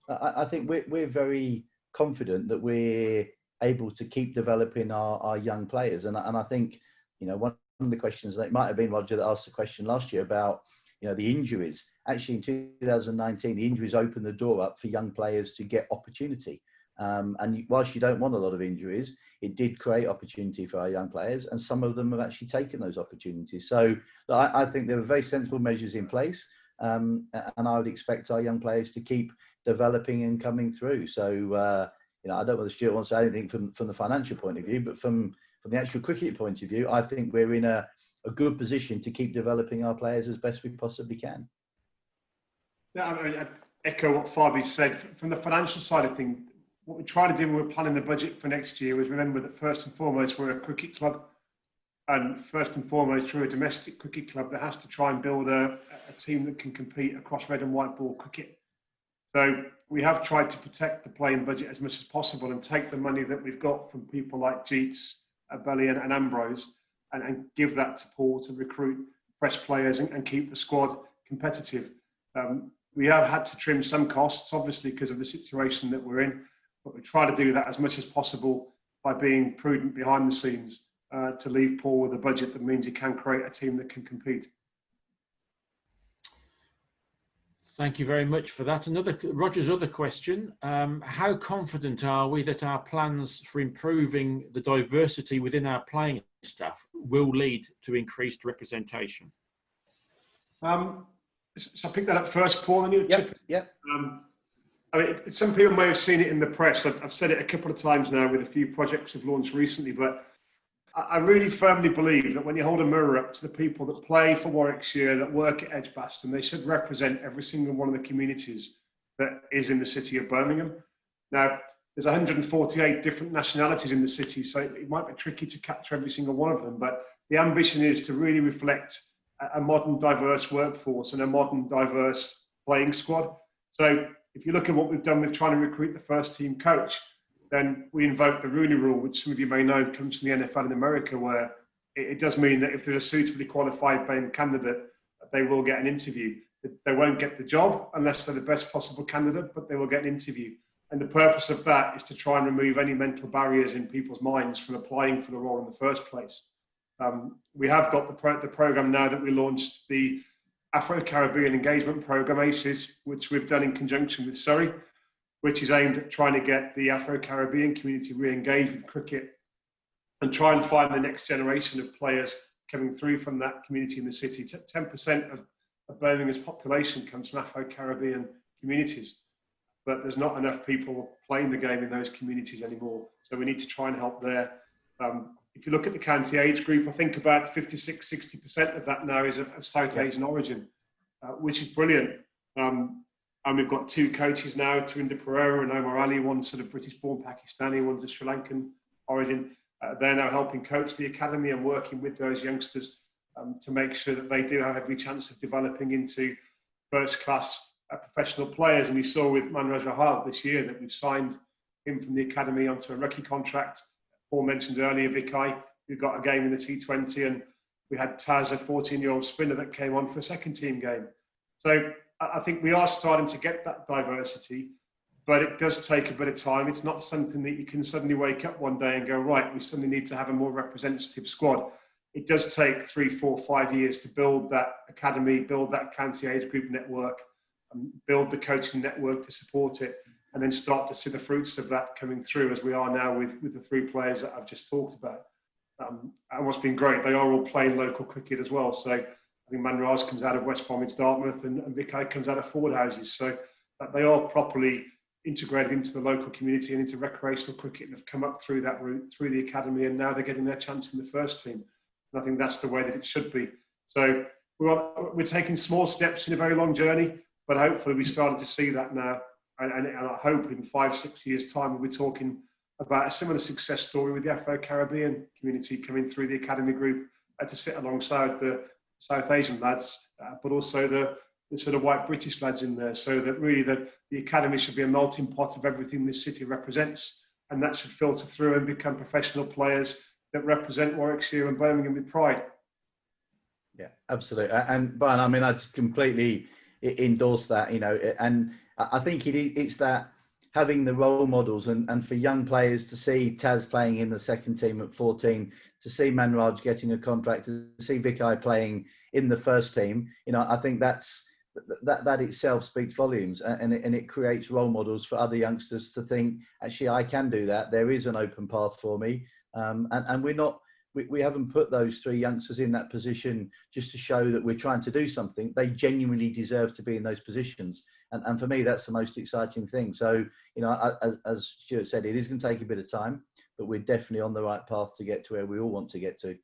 I think we're very confident that we're able to keep developing our young players. And I think, one of the questions, that might have been Roger that asked the question last year about, the injuries. Actually, in 2019, the injuries opened the door up for young players to get opportunity. And whilst you don't want a lot of injuries, it did create opportunity for our young players, and some of them have actually taken those opportunities. So I think there were very sensible measures in place, and I would expect our young players to keep developing and coming through. So, I don't know whether Stuart wants to say anything from the financial point of view, but from the actual cricket point of view, I think we're in a good position to keep developing our players as best we possibly can. Yeah, I echo what Farbrace said. From the financial side of things, what we try to do when we're planning the budget for next year is remember that first and foremost, we're a cricket club. And first and foremost, we're a domestic cricket club that has to try and build a team that can compete across red and white ball cricket. So we have tried to protect the playing budget as much as possible and take the money that we've got from people like Jeets, Belly and Ambrose and give that to Paul to recruit fresh players and keep the squad competitive. We have had to trim some costs, obviously, because of the situation that we're in, but we try to do that as much as possible by being prudent behind the scenes to leave Paul with a budget that means he can create a team that can compete. Thank you very much for that. Roger's other question, how confident are we that our plans for improving the diversity within our playing staff will lead to increased representation? So I picked that up first, Paul. And Yep. Some people may have seen it in the press. I've said it a couple of times now with a few projects we've launched recently, but I really firmly believe that when you hold a mirror up to the people that play for Warwickshire, that work at Edgebaston, they should represent every single one of the communities that is in the city of Birmingham. Now, there's 148 different nationalities in the city, so it might be tricky to capture every single one of them, but the ambition is to really reflect a modern, diverse workforce and a modern, diverse playing squad. So if you look at what we've done with trying to recruit the first team coach, then we invoke the Rooney Rule, which some of you may know comes from the NFL in America, where it does mean that if they're a suitably qualified candidate, they will get an interview. They won't get the job unless they're the best possible candidate, but they will get an interview. And the purpose of that is to try and remove any mental barriers in people's minds from applying for the role in the first place. We have got the program now that we launched, the Afro-Caribbean Engagement Program, ACES, which we've done in conjunction with Surrey, which is aimed at trying to get the Afro-Caribbean community re-engaged with cricket and try and find the next generation of players coming through from that community in the city. 10% of Birmingham's population comes from Afro-Caribbean communities, but there's not enough people playing the game in those communities anymore. So we need to try and help there. If you look at the county age group, I think about 56-60% of that now is of South Asian origin, which is brilliant. And we've got 2 coaches now, Tarinder Pereira and Omar Ali, one sort of British-born Pakistani, one's of Sri Lankan origin. They're now helping coach the academy and working with those youngsters to make sure that they do have every chance of developing into first-class professional players. And we saw with Manraj Rahal this year that we've signed him from the academy onto a rookie contract. Paul mentioned earlier Vikai, who got a game in the T20, and we had Taz, a 14-year-old spinner that came on for a second team game. So I think we are starting to get that diversity, but it does take a bit of time. It's not something that you can suddenly wake up one day and go, right, we suddenly need to have a more representative squad. It does take 3, 4, 5 years to build that academy, build that county age group network, build the coaching network to support it, and then start to see the fruits of that coming through, as we are now with the 3 players that I've just talked about. And what's been great, they are all playing local cricket as well. So I think Manraj comes out of West Bromwich, Dartmouth, and Vikai comes out of Ford Houses. So that they are properly integrated into the local community and into recreational cricket, and have come up through that route, through the academy, and now they're getting their chance in the first team. And I think that's the way that it should be. So we're taking small steps in a very long journey, but hopefully we're starting to see that now. And I hope in 5, 6 years' time, we'll be talking about a similar success story with the Afro-Caribbean community coming through the academy group to sit alongside the South Asian lads, but also the sort of white British lads in there, so that really the academy should be a melting pot of everything this city represents, and that should filter through and become professional players that represent Warwickshire and Birmingham with pride. Yeah, absolutely. And Brian, I mean, I completely endorse that, and I think it's that having the role models and for young players to see Taz playing in the second team at 14, to see Manraj getting a contract, to see Vikai playing in the first team, I think that itself speaks volumes, and it creates role models for other youngsters to think, actually, I can do that. There is an open path for me. And we haven't put those 3 youngsters in that position just to show that we're trying to do something. They genuinely deserve to be in those positions. And for me, that's the most exciting thing. So, as Stuart said, it is going to take a bit of time, but we're definitely on the right path to get to where we all want to get to.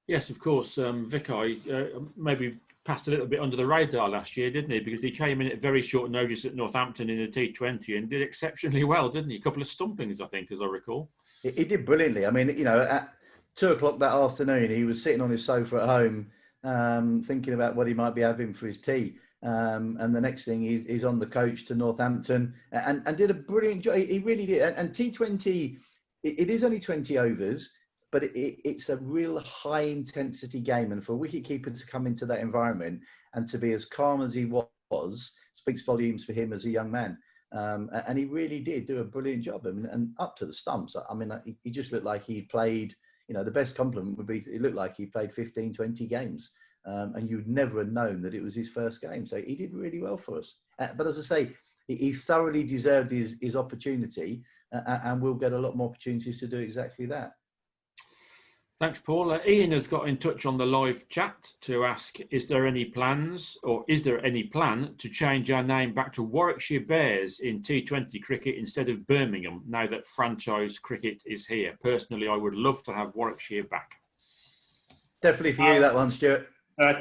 Yes, of course. Vikai maybe passed a little bit under the radar last year, didn't he? Because he came in at very short notice at Northampton in the T20 and did exceptionally well, didn't he? A couple of stumpings, I think, as I recall. He did brilliantly. I mean, at 2 o'clock that afternoon, he was sitting on his sofa at home, thinking about what he might be having for his tea. And the next thing, he's on the coach to Northampton and did a brilliant job. He really did. And T20, it is only 20 overs, but it's a real high intensity game. And for a wicketkeeper to come into that environment and to be as calm as he was speaks volumes for him as a young man. And he really did do a brilliant job. And up to the stumps, I mean, he just looked like he played, the best compliment would be, it looked like he played 15, 20 games. And you'd never have known that it was his first game. So he did really well for us. But as I say, he thoroughly deserved his opportunity, and we'll get a lot more opportunities to do exactly that. Thanks, Paul. Ian has got in touch on the live chat to ask, is there any plan to change our name back to Warwickshire Bears in T20 cricket instead of Birmingham, now that franchise cricket is here? Personally, I would love to have Warwickshire back. Definitely for you, that one, Stuart.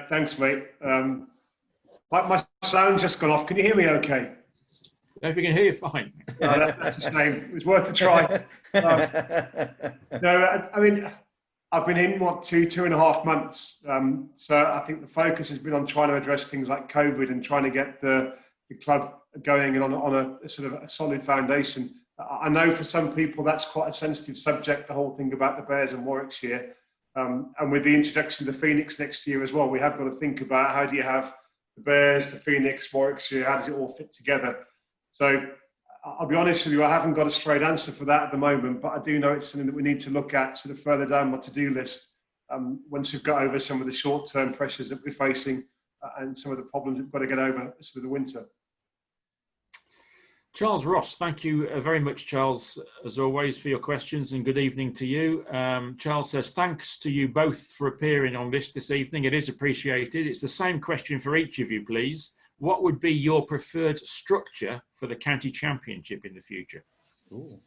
Thanks, mate. My sound just gone off. Can you hear me okay? If we can hear you fine. That's a shame. It was worth a try. No, I mean, I've been in, 2.5 months. So I think the focus has been on trying to address things like COVID and trying to get the the club going and on a sort of a solid foundation. I know for some people that's quite a sensitive subject, the whole thing about the Bears and Warwickshire. And with the introduction of the Phoenix next year as well, we have got to think about how do you have the Bears, the Phoenix, Warwickshire, how does it all fit together? So I'll be honest with you, I haven't got a straight answer for that at the moment, but I do know it's something that we need to look at sort of further down my to-do list once we've got over some of the short-term pressures that we're facing and some of the problems we've got to get over through the winter. Charles Ross, thank you very much, Charles, as always, for your questions, and good evening to you. Charles says, thanks to you both for appearing on this evening. It is appreciated. It's the same question for each of you, please. What would be your preferred structure for the county championship in the future? Ooh.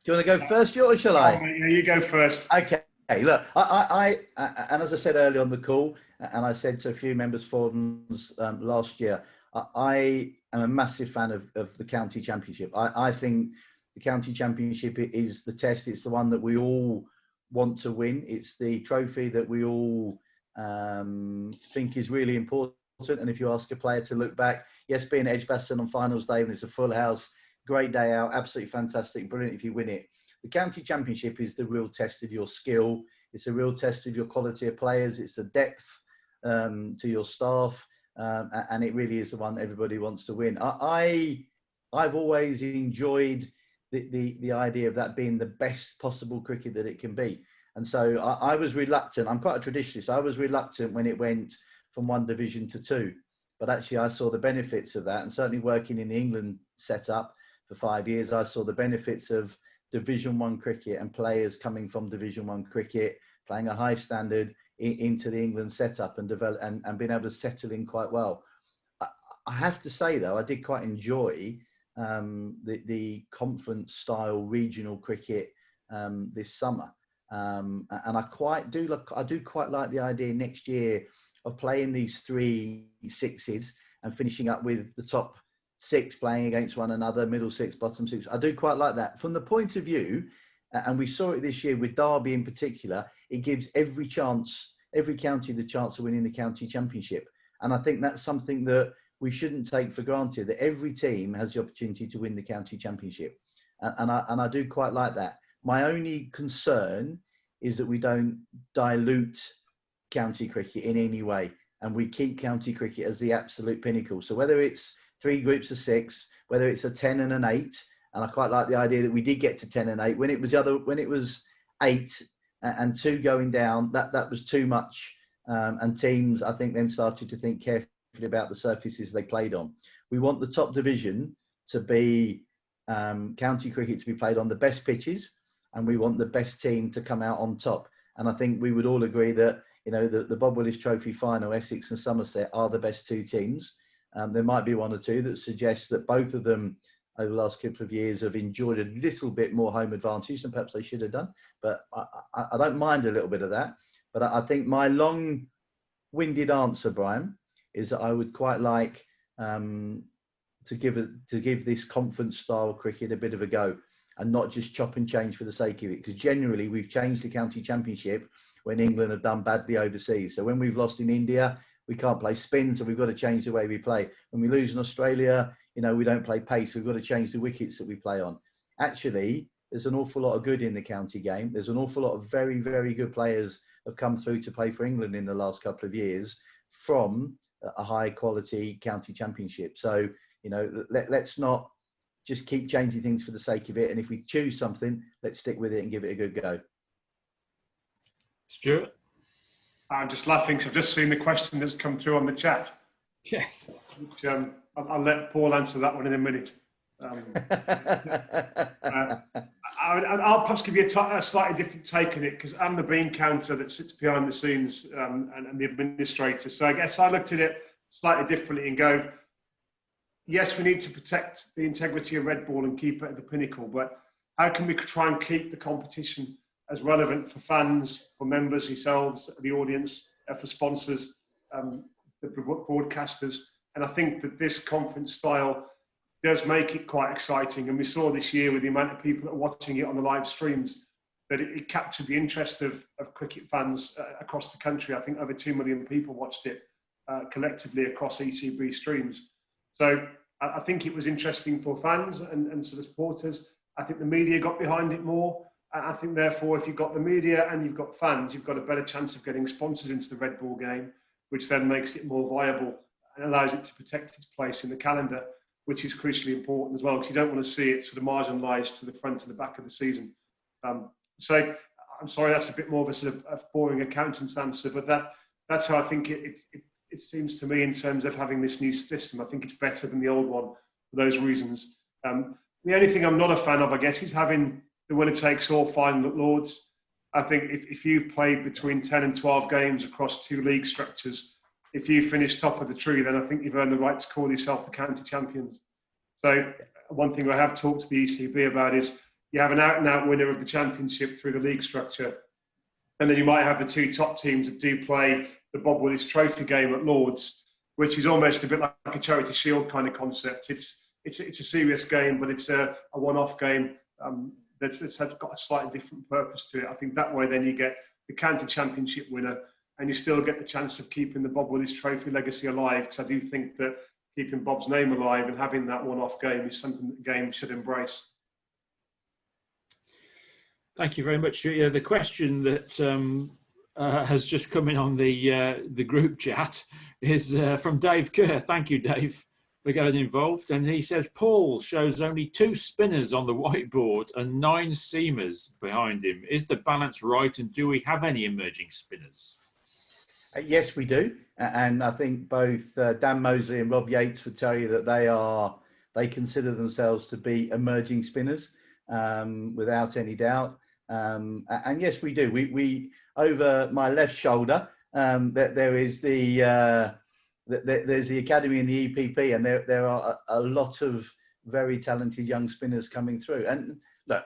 Do you want to go first, Stuart, or shall I? Yeah, you go first. Okay. Look, I and as I said earlier on the call, and I said to a few members forums last year, I am a massive fan of the county championship. I think the county championship is the test. It's the one that we all want to win. It's the trophy that we all think is really important. And if you ask a player to look back, yes, being at Edgebaston on finals day when it's a full house, great day out, absolutely fantastic, brilliant if you win it. The county championship is the real test of your skill. It's a real test of your quality of players. It's the depth to your staff. And it really is the one everybody wants to win. I've always enjoyed the idea of that being the best possible cricket that it can be. And so I was reluctant. I'm quite a traditionalist. I was reluctant when it went from one division to two. But actually, I saw the benefits of that. And certainly working in the England setup for 5 years, I saw the benefits of Division 1 cricket and players coming from Division 1 cricket, playing a high standard into the England setup and develop and being able to settle in quite well. I have to say, though, I did quite enjoy the conference style regional cricket this summer. And I do quite like the idea next year of playing these 3 sixes and finishing up with the top 6 playing against one another, middle 6, bottom 6. I do quite like that. From the point of view, and we saw it this year with Derby in particular, it gives every county the chance of winning the county championship. And I think that's something that we shouldn't take for granted, that every team has the opportunity to win the county championship. And I do quite like that. My only concern is that we don't dilute county cricket in any way, and we keep county cricket as the absolute pinnacle. So whether it's 3 groups of 6, whether it's a 10 and an 8, and I quite like the idea that we did get to 10 and 8. When it was 8 and 2 going down, that was too much. And teams, I think, then started to think carefully about the surfaces they played on. We want the top division to be county cricket to be played on the best pitches, and we want the best team to come out on top. And I think we would all agree that, you know, the Bob Willis Trophy final, Essex and Somerset, are the best 2 teams. There might be 1 or 2 that suggests that both of them over the last couple of years have enjoyed a little bit more home advantage than perhaps they should have done. But I don't mind a little bit of that. But I think my long-winded answer, Brian, is that I would quite like to give this conference-style cricket a bit of a go and not just chop and change for the sake of it. Because generally, we've changed the county championship when England have done badly overseas. So when we've lost in India, we can't play spin, so we've got to change the way we play. When we lose in Australia, you know, we don't play pace, so we've got to change the wickets that we play on. Actually, there's an awful lot of good in the county game. There's an awful lot of very, very good players have come through to play for England in the last couple of years from a high quality county championship. So, you know, let's not just keep changing things for the sake of it. And if we choose something, let's stick with it and give it a good go. Stuart? I'm just laughing because I've just seen the question that's come through on the chat. Yes. Which, I'll let Paul answer that one in a minute. I'll perhaps give you a slightly different take on it because I'm the bean counter that sits behind the scenes and the administrator. So I guess I looked at it slightly differently and go, yes, we need to protect the integrity of red ball and keep it at the pinnacle, but how can we try and keep the competition as relevant for fans, for members, yourselves, the audience, for sponsors, the broadcasters? And I think that this conference style does make it quite exciting. And we saw this year with the amount of people that are watching it on the live streams, that it captured the interest of cricket fans across the country. I think over 2 million people watched it. collectively across ECB streams. So I think it was interesting for fans and sort of supporters. I think the media got behind it more. I think therefore, if you've got the media and you've got fans, you've got a better chance of getting sponsors into the red ball game, which then makes it more viable and allows it to protect its place in the calendar, which is crucially important as well, because you don't want to see it sort of marginalised to the front and the back of the season. So I'm sorry, that's a bit more of a sort of a boring accountant's answer, but that's how I think it seems to me in terms of having this new system. I think it's better than the old one for those reasons. The only thing I'm not a fan of, I guess, is having the winner-takes-all final at Lords. I think if you've played between 10 and 12 games across 2 league structures, if you finish top of the tree, then I think you've earned the right to call yourself the county champions. So one thing I have talked to the ECB about is you have an out-and-out winner of the championship through the league structure, and then you might have the 2 top teams that do play the Bob Willis Trophy game at Lords, which is almost a bit like a Charity Shield kind of concept. It's a serious game, but it's a one-off game that's got a slightly different purpose to it. I think that way then you get the county championship winner, and you still get the chance of keeping the Bob Willis Trophy legacy alive, because I do think that keeping Bob's name alive and having that one-off game is something that the game should embrace. Thank you very much. The question that has just come in on the group chat is from Dave Kerr. Thank you, Dave, for getting involved. And he says, Paul shows only 2 spinners on the whiteboard and 9 seamers behind him. Is the balance right, and do we have any emerging spinners? Yes, we do. And I think both Dan Mosley and Rob Yates would tell you that they consider themselves to be emerging spinners, without any doubt. And yes, we do. We over my left shoulder, there is there's the academy and the EPP, and there are a lot of very talented young spinners coming through. And look,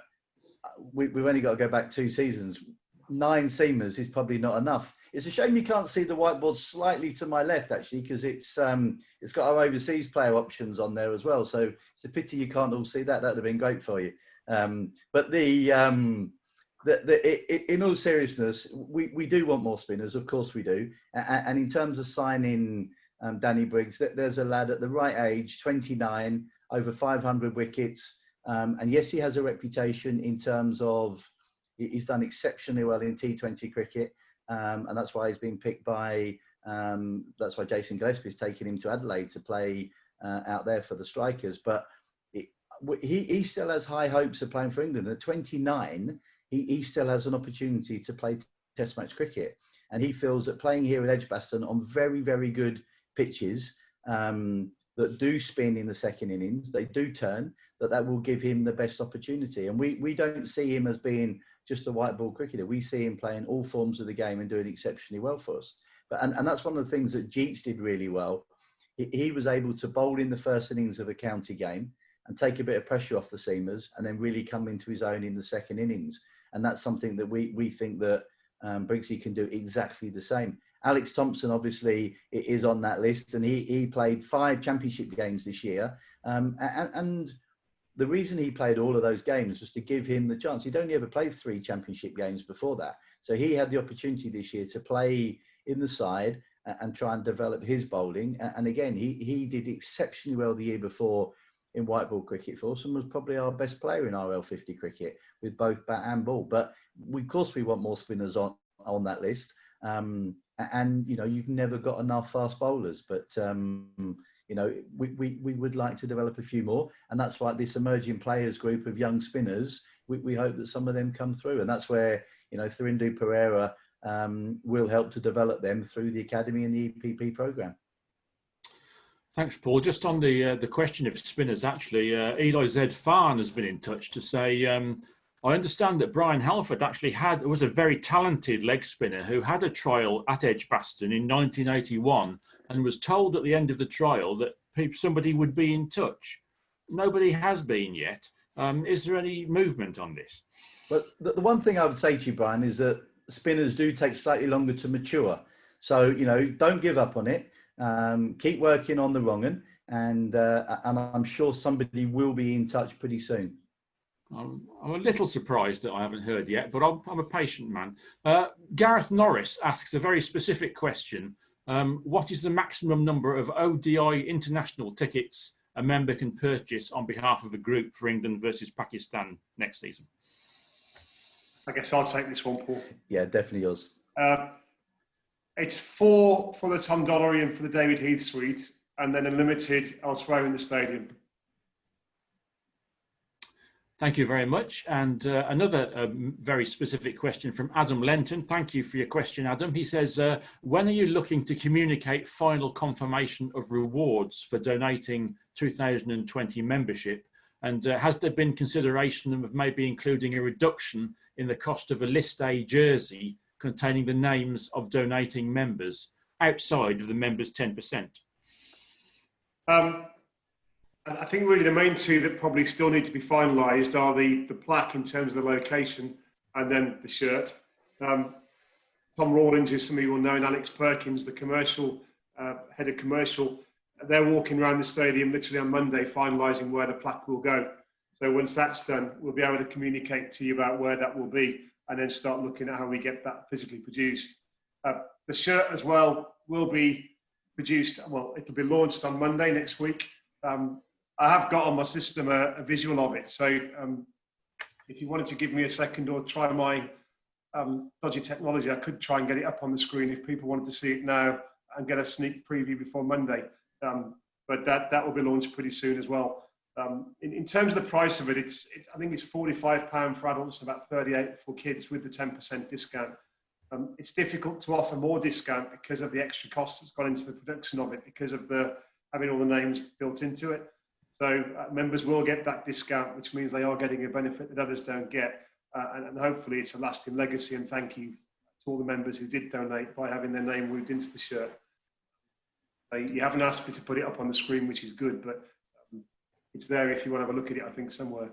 we've only got to go back 2 seasons. 9 seamers is probably not enough. It's a shame you can't see the whiteboard slightly to my left, actually, because it's got our overseas player options on there as well. So it's a pity you can't all see that. That would have been great for you. But in all seriousness, we do want more spinners, of course we do. And in terms of signing Danny Briggs, there's a lad at the right age, 29, over 500 wickets. And yes, he has a reputation in terms of he's done exceptionally well in T20 cricket. And that's why he's been picked by, that's why Jason Gillespie's taken him to Adelaide to play out there for the Strikers. But he still has high hopes of playing for England. At 29, he still has an opportunity to play Test match cricket. And he feels that playing here at Edgbaston on very, very good pitches that do spin in the second innings, they do turn, that will give him the best opportunity. And we don't see him as being just a white ball cricketer. We see him playing all forms of the game and doing exceptionally well for us. And that's one of the things that Jeets did really well. He was able to bowl in the first innings of a county game and take a bit of pressure off the seamers, and then really come into his own in the second innings. And that's something that we think that Briggsy can do exactly the same. Alex Thompson obviously is on that list, and he played 5 championship games this year. And the reason he played all of those games was to give him the chance. He'd only ever played 3 championship games before that. So he had the opportunity this year to play in the side and try and develop his bowling. And again, he did exceptionally well the year before in white ball cricket for us, and was probably our best player in RL50 cricket with both bat and ball. But of course we want more spinners on that list. And, you've never got enough fast bowlers, but, we would like to develop a few more. And that's why this emerging players group of young spinners, we hope that some of them come through. And that's where, Thurindu Pereira will help to develop them through the academy and the EPP programme. Thanks, Paul. Just on the question of spinners, actually, Eli Z. Farn has been in touch to say, I understand that Brian Halford actually was a very talented leg spinner who had a trial at Edgebaston in 1981 and was told at the end of the trial that somebody would be in touch. Nobody has been yet. Is there any movement on this? But the one thing I would say to you, Brian, is that spinners do take slightly longer to mature. So, don't give up on it. Keep working on the wrong one, and I'm sure somebody will be in touch pretty soon. I'm a little surprised that I haven't heard yet, but I'm a patient man. Gareth Norris asks a very specific question. What is the maximum number of ODI international tickets a member can purchase on behalf of a group for England versus Pakistan next season? I guess I'll take this one, Paul. Yeah, definitely yours. It's 4 for the Tom Dollery and for the David Heath suite, and then a limited elsewhere in the stadium. Thank you very much. And another very specific question from Adam Lenton. Thank you for your question, Adam. He says, when are you looking to communicate final confirmation of rewards for donating 2020 membership? And has there been consideration of maybe including a reduction in the cost of a List A jersey containing the names of donating members outside of the members' 10%? I think really the main two that probably still need to be finalised are the plaque in terms of the location and then the shirt. Tom Rawlins is somebody you will know, and Alex Perkins, the commercial head of commercial. They're walking around the stadium literally on Monday finalising where the plaque will go. So once that's done, we'll be able to communicate to you about where that will be and then start looking at how we get that physically produced. The shirt as well will be produced, well, it'll be launched on Monday next week. I have got on my system a visual of it. So if you wanted to give me a second or try my dodgy technology, I could try and get it up on the screen if people wanted to see it now and get a sneak preview before Monday. But that will be launched pretty soon as well. In terms of the price of it, I think it's £45 for adults and about £38 for kids with the 10% discount. It's difficult to offer more discount because of the extra cost that's gone into the production of it, because of having all the names built into it. So members will get that discount, which means they are getting a benefit that others don't get. And hopefully it's a lasting legacy, and thank you to all the members who did donate by having their name moved into the shirt. You haven't asked me to put it up on the screen, which is good, but it's there if you want to have a look at it, I think, somewhere.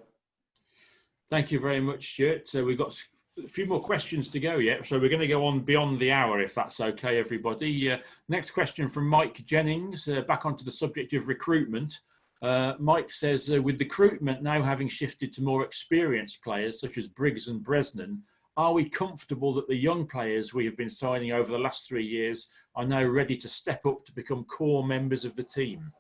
Thank you very much, Stuart. So we've got a few more questions to go yet, so we're going to go on beyond the hour, if that's okay, everybody. Next question from Mike Jennings, back onto the subject of recruitment. Mike says, with recruitment now having shifted to more experienced players such as Briggs and Bresnan, are we comfortable that the young players we have been signing over the last 3 years are now ready to step up to become core members of the team?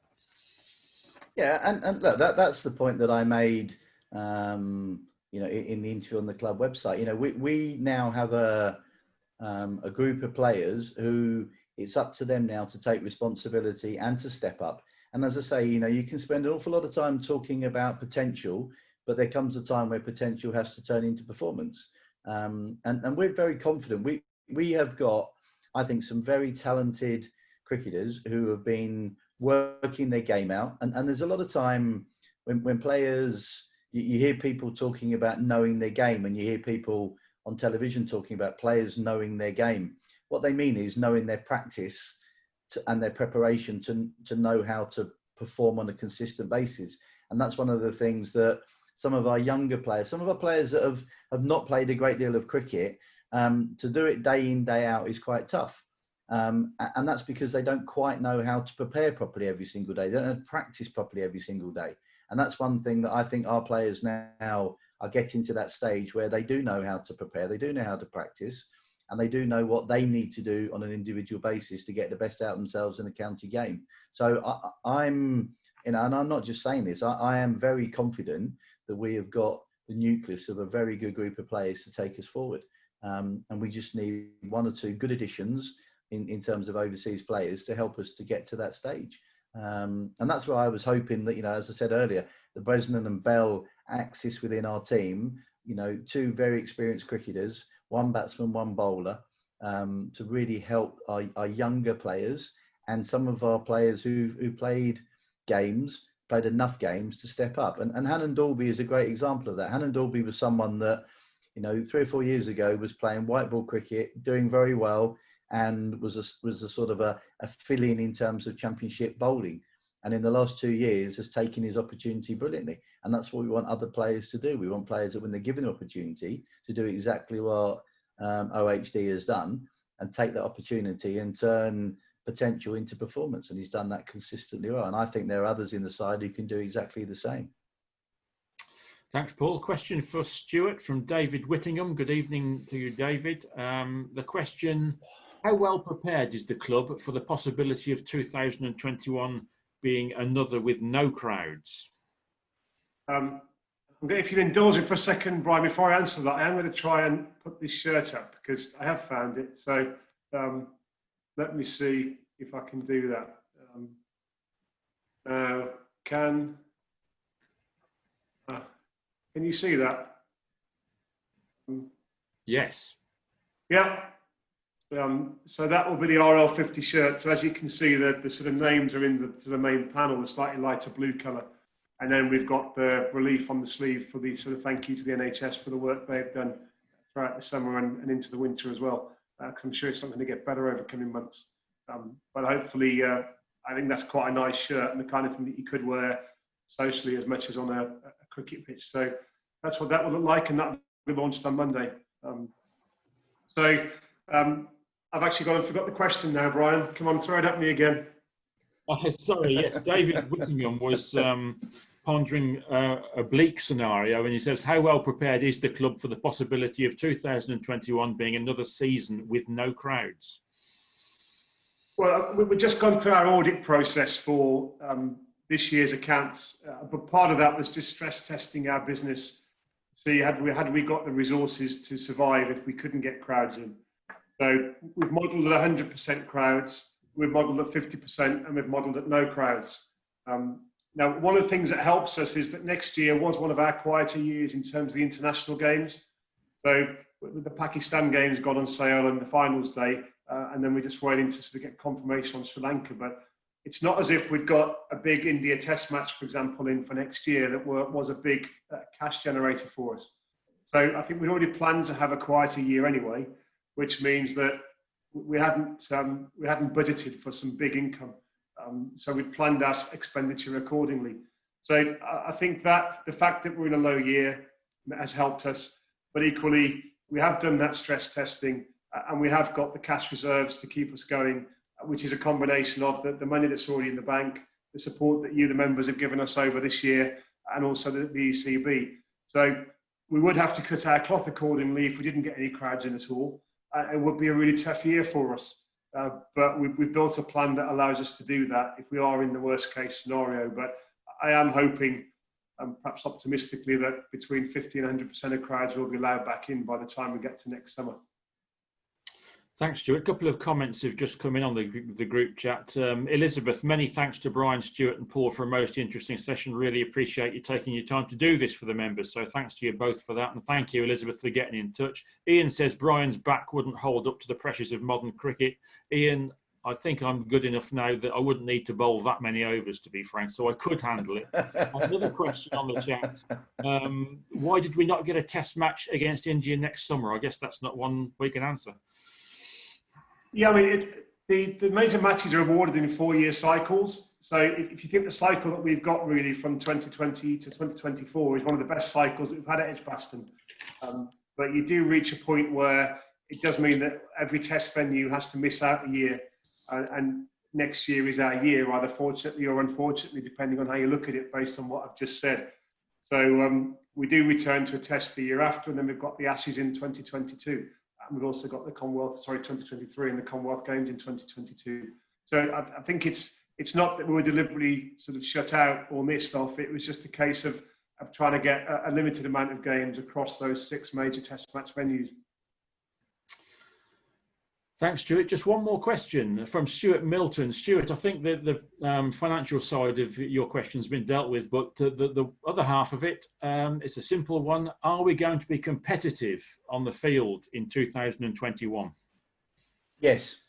Yeah, and look, that's the point that I made, in the interview on the club website. We now have a group of players who it's up to them now to take responsibility and to step up. And as I say, you can spend an awful lot of time talking about potential, but there comes a time where potential has to turn into performance. And we're very confident. We have got, I think, some very talented cricketers who have been working their game out. And there's a lot of time when players, you hear people talking about knowing their game, and you hear people on television talking about players knowing their game. What they mean is knowing their practice and their preparation to know how to perform on a consistent basis. And that's one of the things that some of our younger players, some of our players that have not played a great deal of cricket, to do it day in, day out is quite tough. And that's because they don't quite know how to prepare properly every single day. They don't know how to practice properly every single day. And that's one thing that I think our players now are getting to that stage where they do know how to prepare, they do know how to practice, and they do know what they need to do on an individual basis to get the best out of themselves in a county game. So I'm, and I'm not just saying this, I am very confident that we have got the nucleus of a very good group of players to take us forward. And we just need one or two good additions in terms of overseas players to help us to get to that stage. And that's why I was hoping that, as I said earlier, the Bresnan and Bell axis within our team, two very experienced cricketers, one batsman, one bowler, to really help our younger players and some of our players who played enough games to step up. And Hannon Dalby is a great example of that. Hannon Dalby was someone that, 3 or 4 years ago was playing white ball cricket, doing very well, and was a sort of a fill-in in terms of championship bowling. And in the last 2 years has taken his opportunity brilliantly. And that's what we want other players to do. We want players that when they're given an opportunity to do exactly what OHD has done and take that opportunity and turn potential into performance. And he's done that consistently well. And I think there are others in the side who can do exactly the same. Thanks, Paul. Question for Stuart from David Whittingham. Good evening to you, David. The question, How well prepared is the club for the possibility of 2021 being another with no crowds? If you'll indulge me for a second, Brian, before I answer that, I am going to try and put this shirt up because I have found it. So let me see if I can do that. Can you see that? Yes. Yeah. So that will be the RL50 shirt. So as you can see, the sort of names are in the sort of main panel, the slightly lighter blue colour. And then we've got the relief on the sleeve for the sort of thank you to the NHS for the work they've done throughout the summer and into the winter as well. Because I'm sure it's not going to get better over coming months. But hopefully, I think that's quite a nice shirt and the kind of thing that you could wear socially as much as on a cricket pitch. So that's what that will look like, and that will be launched on Monday. I've actually gone and forgot the question now, Brian. Come on, throw it at me again. Oh, sorry, yes. David Whittingham was pondering a bleak scenario, and he says, how well prepared is the club for the possibility of 2021 being another season with no crowds? Well, we've just gone through our audit process for this year's accounts, but part of that was just stress testing our business. See, had we got the resources to survive if we couldn't get crowds in? So we've modelled at 100% crowds, we've modelled at 50%, and we've modelled at no crowds. Now, one of the things that helps us is that next year was one of our quieter years in terms of the international games. So the Pakistan games got on sale on the finals day, and then we're just waiting to sort of get confirmation on Sri Lanka. But it's not as if we'd got a big India test match, for example, in for next year that was a big cash generator for us. So I think we'd already planned to have a quieter year anyway, which means that we hadn't budgeted for some big income. So we planned our expenditure accordingly. So I think that the fact that we're in a low year has helped us, but equally we have done that stress testing and we have got the cash reserves to keep us going, which is a combination of the money that's already in the bank, the support that you, the members, have given us over this year, and also the ECB. So we would have to cut our cloth accordingly if we didn't get any crowds in at all. It would be a really tough year for us. But we've built a plan that allows us to do that if we are in the worst case scenario. But I am hoping, perhaps optimistically, that between 50 and 100% of crowds will be allowed back in by the time we get to next summer. Thanks, Stuart. A couple of comments have just come in on the group chat. Elizabeth, many thanks to Brian, Stuart and Paul for a most interesting session. Really appreciate you taking your time to do this for the members. So thanks to you both for that. And thank you, Elizabeth, for getting in touch. Ian says Brian's back wouldn't hold up to the pressures of modern cricket. Ian, I think I'm good enough now that I wouldn't need to bowl that many overs, to be frank, so I could handle it. Another question on the chat. Why did we not get a test match against India next summer? I guess that's not one we can answer. Yeah, I mean, the major matches are awarded in 4-year cycles. So if you think the cycle that we've got really from 2020 to 2024 is one of the best cycles that we've had at Edgbaston. But you do reach a point where it does mean that every test venue has to miss out a year. And next year is our year, either fortunately or unfortunately, depending on how you look at it based on what I've just said. So we do return to a test the year after, and then we've got the Ashes in 2022. And we've also got the 2023 and the Commonwealth Games in 2022. So I think it's not that we were deliberately sort of shut out or missed off. It was just a case of trying to get a limited amount of games across those 6 major test match venues. Thanks, Stuart. Just one more question from Stuart Milton. Stuart, I think that the financial side of your question has been dealt with, but the other half of it, it's a simple one. Are we going to be competitive on the field in 2021? Yes.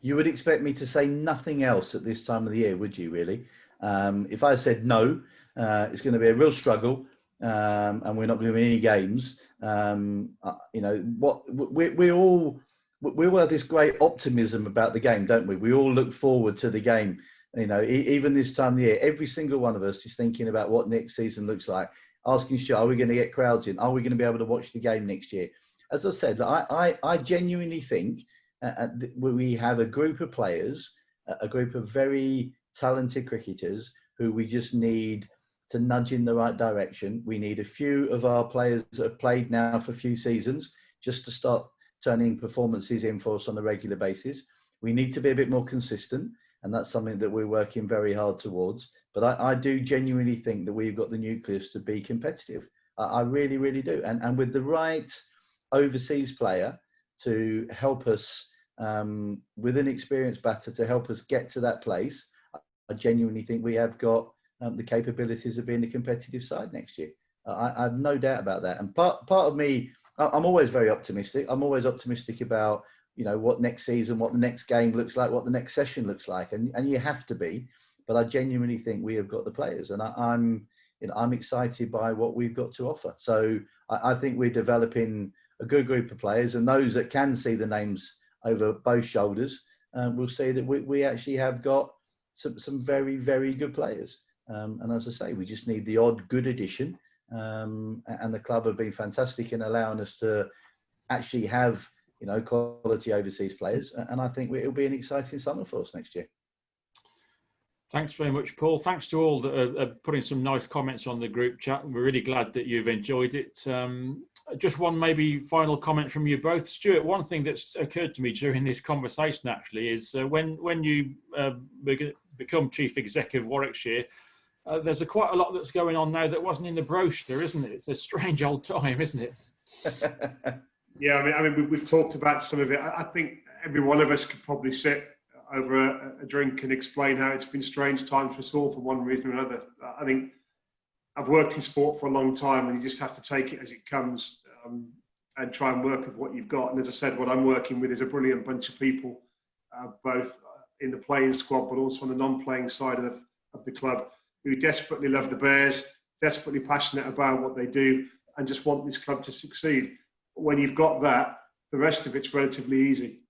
You would expect me to say nothing else at this time of the year, would you really? If I said no, it's going to be a real struggle, and we're not going to win any games. You know, we all have this great optimism about the game, don't we? We all look forward to the game. You know, even this time of the year, every single one of us is thinking about what next season looks like. Asking Stuart, are we going to get crowds in? Are we going to be able to watch the game next year? As I said, I genuinely think we have a group of players, a group of very talented cricketers who we just need to nudge in the right direction. We need a few of our players that have played now for a few seasons just to start turning performances in for us on a regular basis. We need to be a bit more consistent, and that's something that we're working very hard towards. But I do genuinely think that we've got the nucleus to be competitive. I really, really do. And with the right overseas player to help us, with an experienced batter to help us get to that place, I genuinely think we have got the capabilities of being a competitive side next year. I have no doubt about that. And part of me, I'm always very optimistic. I'm always optimistic about, you know, what next season, what the next game looks like, what the next session looks like. And you have to be. But I genuinely think we have got the players. And I'm excited by what we've got to offer. So I think we're developing a good group of players. And those that can see the names over both shoulders will see that we actually have got some very, very good players. And as I say, we just need the odd good addition. And the club have been fantastic in allowing us to actually have, you know, quality overseas players. And I think it'll be an exciting summer for us next year. Thanks very much, Paul. Thanks to all that are putting some nice comments on the group chat. We're really glad that you've enjoyed it. Just one maybe final comment from you both. Stuart, one thing that's occurred to me during this conversation actually is when you become Chief Exec of Warwickshire, there's quite a lot that's going on now that wasn't in the brochure, isn't it? It's a strange old time, isn't it? Yeah, I mean, we've talked about some of it. I think every one of us could probably sit over a drink and explain how it's been strange times for us all for one reason or another. I think I've worked in sport for a long time, and you just have to take it as it comes and try and work with what you've got. And as I said, what I'm working with is a brilliant bunch of people, both in the playing squad, but also on the non-playing side of the club, who desperately love the Bears, desperately passionate about what they do, and just want this club to succeed. When you've got that, the rest of it's relatively easy.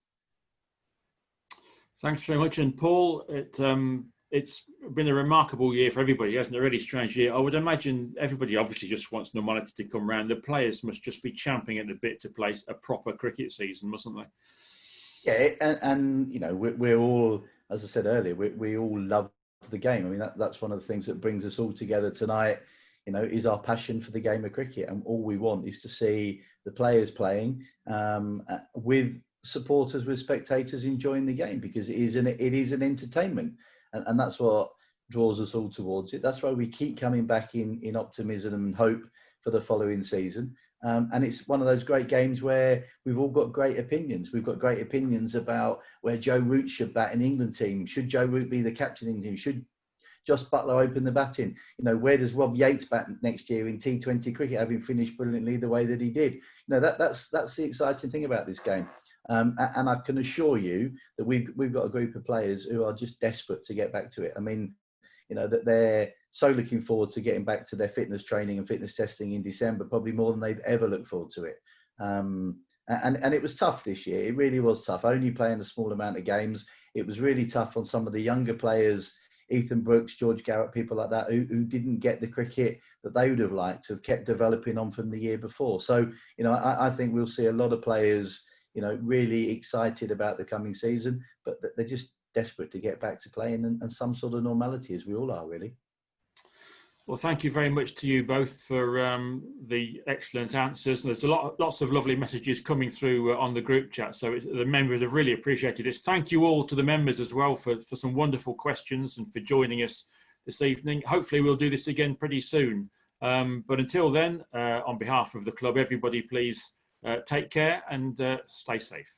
Thanks very much. And Paul, it's been a remarkable year for everybody, hasn't it? A really strange year. I would imagine everybody obviously just wants normality to come round. The players must just be champing at the bit to play a proper cricket season, mustn't they? Yeah, and you know, we're all, as I said earlier, we all love the game. I mean, that's one of the things that brings us all together tonight, you know, is our passion for the game of cricket. And all we want is to see the players playing with supporters, with spectators enjoying the game, because it is an entertainment, and that's what draws us all towards it. That's why we keep coming back in optimism and hope for the following season. And it's one of those great games where we've all got great opinions. We've got great opinions about where Joe Root should bat in England team. Should Joe Root be the captain in the team? Should Josh Buttler open the batting? You know, where does Rob Yates bat next year in T20 cricket, having finished brilliantly the way that he did? You know, that's the exciting thing about this game. And I can assure you that we've got a group of players who are just desperate to get back to it. I mean, you know, that they're so looking forward to getting back to their fitness training and fitness testing in December, probably more than they've ever looked forward to it. And it was tough this year. It really was tough. Only playing a small amount of games. It was really tough on some of the younger players, Ethan Brooks, George Garrett, people like that, who didn't get the cricket that they would have liked to have kept developing on from the year before. So, you know, I think we'll see a lot of players, you know, really excited about the coming season, but they're just desperate to get back to playing and some sort of normality, as we all are, really. Well, thank you very much to you both for the excellent answers. There's lots of lovely messages coming through on the group chat, so the members have really appreciated this. Thank you all to the members as well for some wonderful questions and for joining us this evening. Hopefully we'll do this again pretty soon. But until then, on behalf of the club, everybody please take care and stay safe.